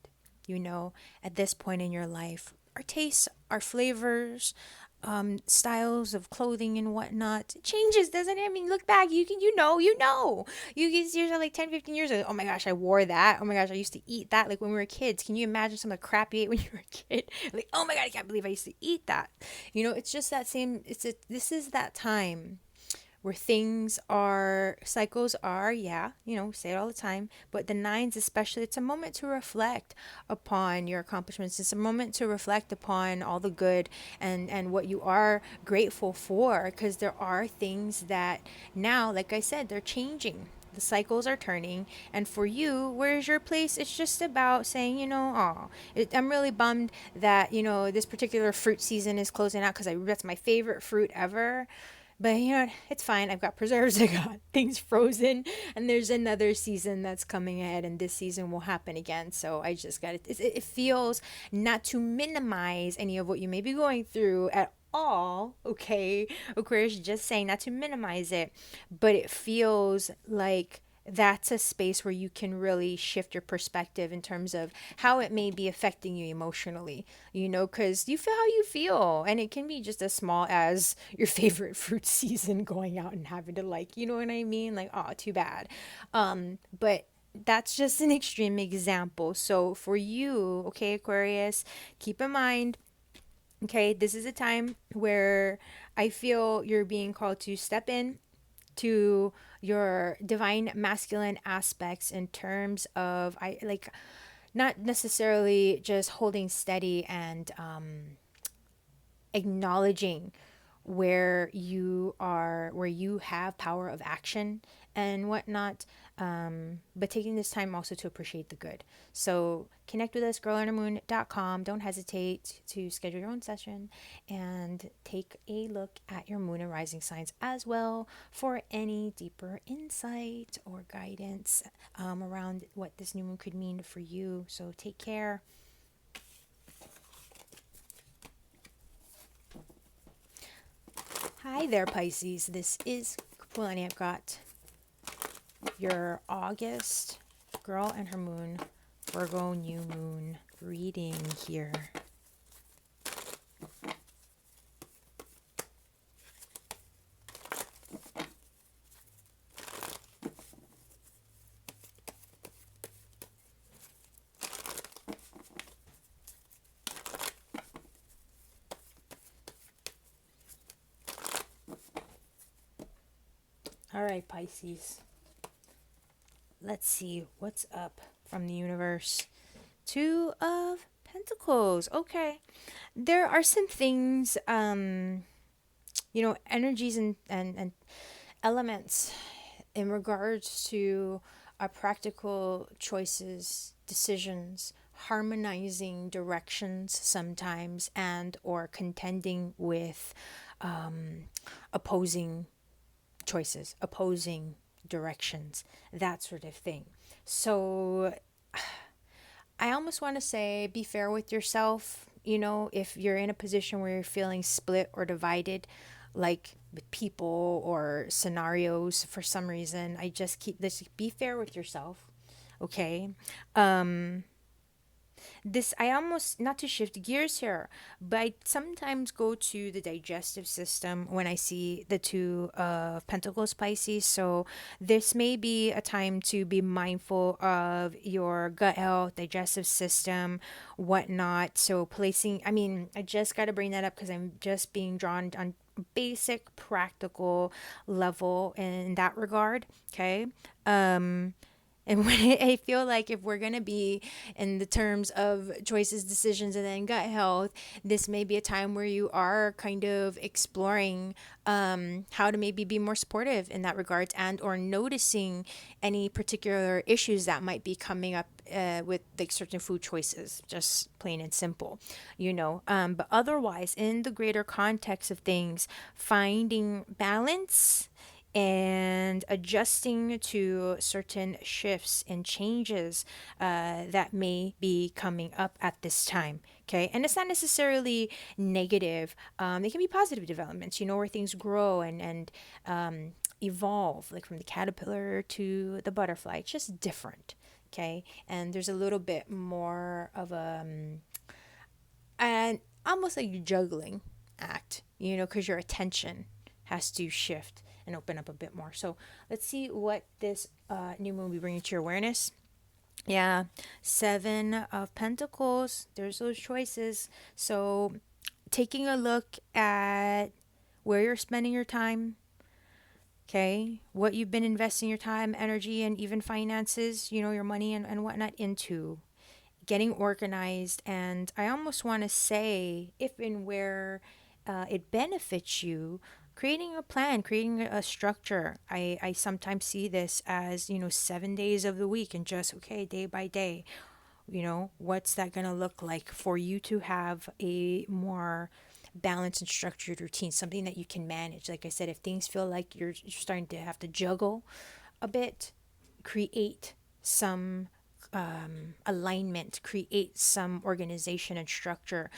at this point in your life. Our tastes, our flavors, styles of clothing and whatnot changes, doesn't it? I mean, look back, you can like 10, 15 years ago, oh my gosh, I wore that. Oh my gosh, I used to eat that like when we were kids. Can you imagine some of the crap you ate when you were a kid? Like, oh my god, I can't believe I used to eat that. It's just that same, this is that time where cycles are, say it all the time, but the 9s especially, it's a moment to reflect upon your accomplishments. It's a moment to reflect upon all the good and what you are grateful for, because there are things that now, like I said, they're changing. The cycles are turning, and for you, where's your place? It's just about saying, I'm really bummed that, this particular fruit season is closing out, because that's my favorite fruit ever. But it's fine. I've got preserves. I got things frozen, and there's another season that's coming ahead, and this season will happen again. So I just got it. It feels, not to minimize any of what you may be going through at all. Okay, Aquarius, just saying, not to minimize it, but it feels like that's a space where you can really shift your perspective in terms of how it may be affecting you emotionally, because you feel how you feel, and it can be just as small as your favorite fruit season going out and having to, like, you know what I mean, like, oh, too bad. But that's just an extreme example. So for you, okay, Aquarius, keep in mind, okay, this is a time where I feel you're being called to step in to your divine masculine aspects, in terms of, not necessarily just holding steady and acknowledging where you have power of action and whatnot, but taking this time also to appreciate the good. So connect with us, girlundermoon.com. Don't hesitate to schedule your own session and take a look at your moon and rising signs as well for any deeper insight or guidance around what this new moon could mean for you. So take care. Hi there, Pisces. This is Kapualani. I've got your August girl and her moon, Virgo new moon reading here. All right, Pisces. Let's see what's up from the universe. Two of Pentacles. Okay. There are some things, energies and elements in regards to our practical choices, decisions, harmonizing directions sometimes, and or contending with opposing choices, opposing directions, that sort of thing. So I almost want to say be fair with yourself. If you're in a position where you're feeling split or divided, like with people or scenarios for some reason, I just keep this, be fair with yourself. Okay. This, I almost, not to shift gears here, but I sometimes go to the digestive system when I see the two of Pentacles, Pisces. So this may be a time to be mindful of your gut health, digestive system, whatnot. So placing, I mean, I just got to bring that up because I'm just being drawn on basic practical level in that regard. Okay. And when I feel like if we're going to be in the terms of choices, decisions, and then gut health, this may be a time where you are kind of exploring how to maybe be more supportive in that regard, and or noticing any particular issues that might be coming up with like certain food choices, just plain and simple, But otherwise, in the greater context of things, finding balance and adjusting to certain shifts and changes that may be coming up at this time. Okay. And it's not necessarily negative. They can be positive developments, where things grow and evolve, like from the caterpillar to the butterfly. It's just different. Okay. And there's a little bit more of an almost like juggling act, because your attention has to shift and open up a bit more. So let's see what this new moon will be bringing to your awareness. Yeah, Seven of Pentacles. There's those choices. So taking a look at where you're spending your time, okay, what you've been investing your time, energy, and even finances, your money and whatnot into, getting organized. And I almost want to say, if and where it benefits you, creating a plan, creating a structure. I sometimes see this as, 7 days of the week and just, okay, day by day, what's that going to look like for you to have a more balanced and structured routine, something that you can manage. Like I said, if things feel like you're starting to have to juggle a bit, create some alignment, create some organization and structure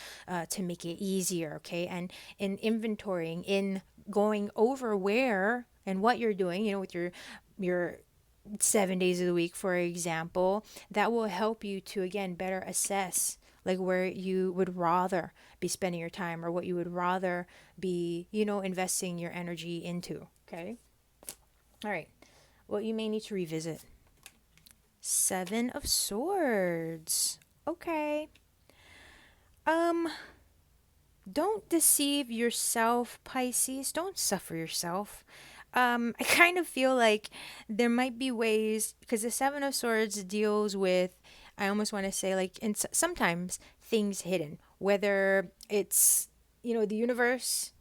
to make it easier. Okay. And in inventorying, in going over where and what you're doing, with your 7 days of the week, for example, that will help you to again better assess like where you would rather be spending your time, or what you would rather be, investing your energy into. Okay. All right. What you may need to revisit. Seven of Swords. Okay. Don't deceive yourself, Pisces. Don't suffer yourself. I kind of feel like there might be ways, because the Seven of Swords deals with, I almost want to say, like, sometimes things hidden, whether it's, the universe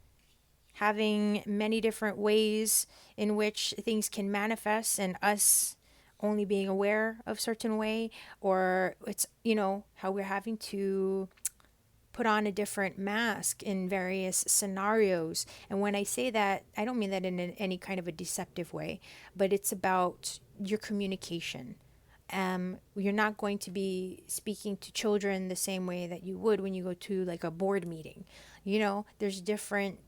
having many different ways in which things can manifest, and us only being aware of certain way, or it's, how we're having to put on a different mask in various scenarios. And when I say that, I don't mean that in any kind of a deceptive way, but it's about your communication. You're not going to be speaking to children the same way that you would when you go to like a board meeting. There's different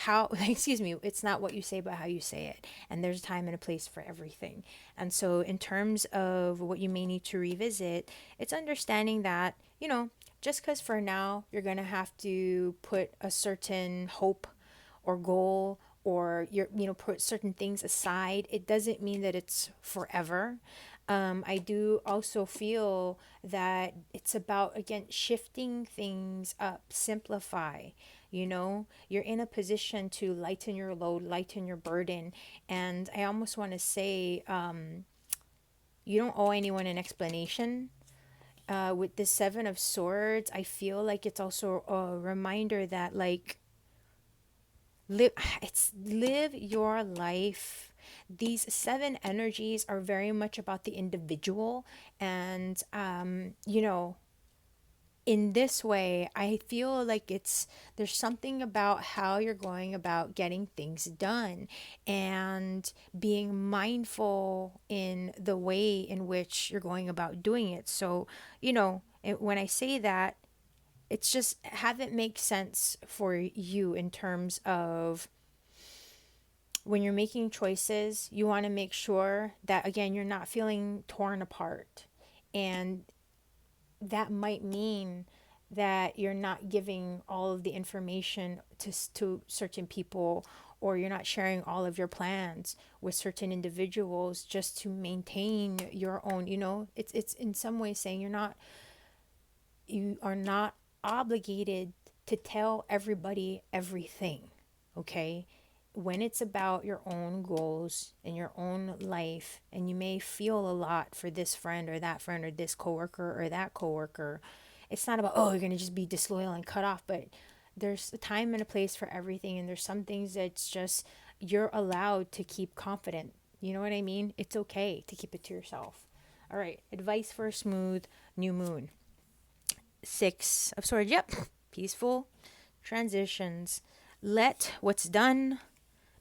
how excuse me, it's not what you say but how you say it, and there's a time and a place for everything. And so in terms of what you may need to revisit, it's understanding that, just because for now you're going to have to put a certain hope or goal, or put certain things aside, it doesn't mean that it's forever. I do also feel that it's about, again, shifting things up, simplify, You're in a position to lighten your load, lighten your burden. And I almost want to say, you don't owe anyone an explanation. With the Seven of Swords, I feel like it's also a reminder that, like, live your life. These seven energies are very much about the individual. And in this way, I feel like there's something about how you're going about getting things done and being mindful in the way in which you're going about doing it. So, when I say that, it's just have it make sense for you in terms of when you're making choices, you want to make sure that, again, you're not feeling torn apart. And that might mean that you're not giving all of the information to certain people, or you're not sharing all of your plans with certain individuals just to maintain your own, it's in some ways saying you are not obligated to tell everybody everything. Okay, when it's about your own goals and your own life, and you may feel a lot for this friend or this coworker or that coworker, it's not about, oh, you're going to just be disloyal and cut off. But there's a time and a place for everything, and there's some things that's just you're allowed to keep confident. You know what I mean? It's okay to keep it to yourself. All right, advice for a smooth new moon. Six of Swords. Yep, peaceful transitions. Let what's done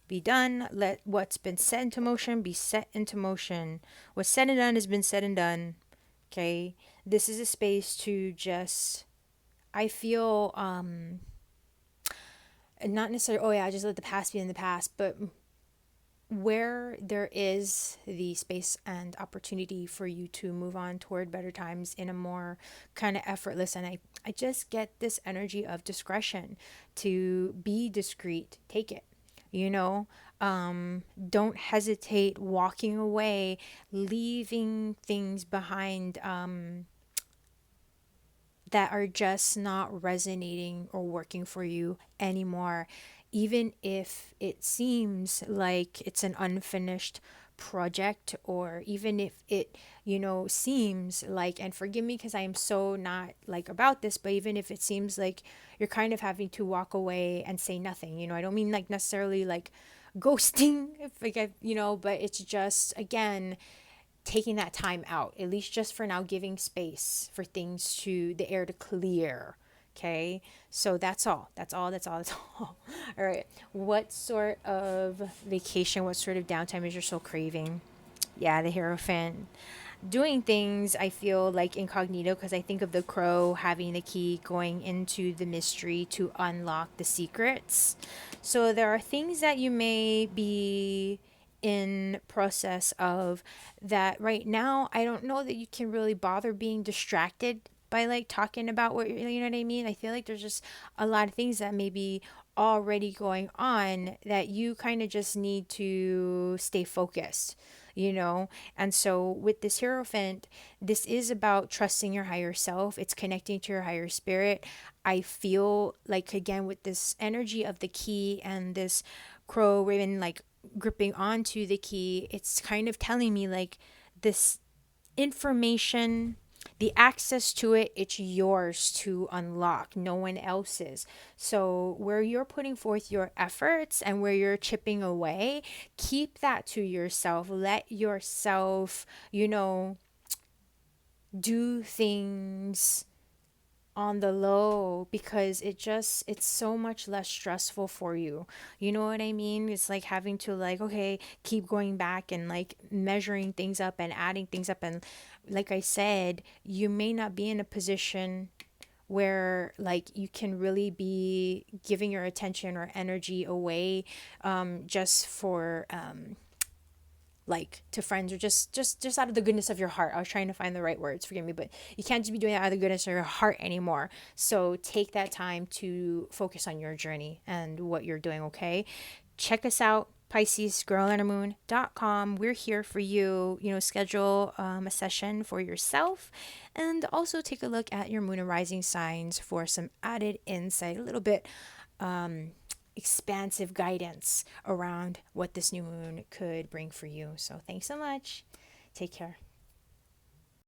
be done. Let what's been set into motion be set into motion. What's said and done has been said and done. Okay, this is a space to just, I feel, not necessarily, oh yeah, just let the past be in the past, but where there is the space and opportunity for you to move on toward better times in a more kind of effortless, and I just get this energy of discretion, to be discreet, take it, don't hesitate walking away, leaving things behind that are just not resonating or working for you anymore, even if it seems like it's an unfinished project, or even if it seems like, and forgive me because I am so not like about this, but even if it seems like you're kind of having to walk away and say nothing, I don't mean like necessarily like ghosting, if like but it's just, again, taking that time out, at least just for now, giving space for things to the air to clear. Okay, so that's all. All right, what sort of vacation, what sort of downtime is your soul craving? Yeah, the Hierophant. Doing things, I feel like incognito, because I think of the crow having the key, going into the mystery to unlock the secrets. So there are things that you may be in process of that right now. I don't know that you can really bother being distracted by like talking about what you know what I mean. I feel like there's just a lot of things that may be already going on that you kind of just need to stay focused, and so with this Hierophant, this is about trusting your higher self. It's connecting to your higher spirit. I feel like, again, with this energy of the key and this crow raven like gripping onto the key, it's kind of telling me like this information, the access to it, it's yours to unlock, no one else's. So where you're putting forth your efforts and where you're chipping away, keep that to yourself. Let yourself, do things on the low, because it's so much less stressful for you. You know what I mean? It's like having to like, okay, keep going back and like measuring things up and adding things up, and like I said, you may not be in a position where like you can really be giving your attention or energy away just for like to friends, or just out of the goodness of your heart. I was trying to find the right words, forgive me, but you can't just be doing it out of the goodness of your heart anymore. So take that time to focus on your journey and what you're doing. Okay, check us out, Pisces Girl and a Moon.com. We're here for you. Schedule a session for yourself, and also take a look at your moon and rising signs for some added insight, a little bit expansive guidance around what this new moon could bring for you. So thanks so much. Take care.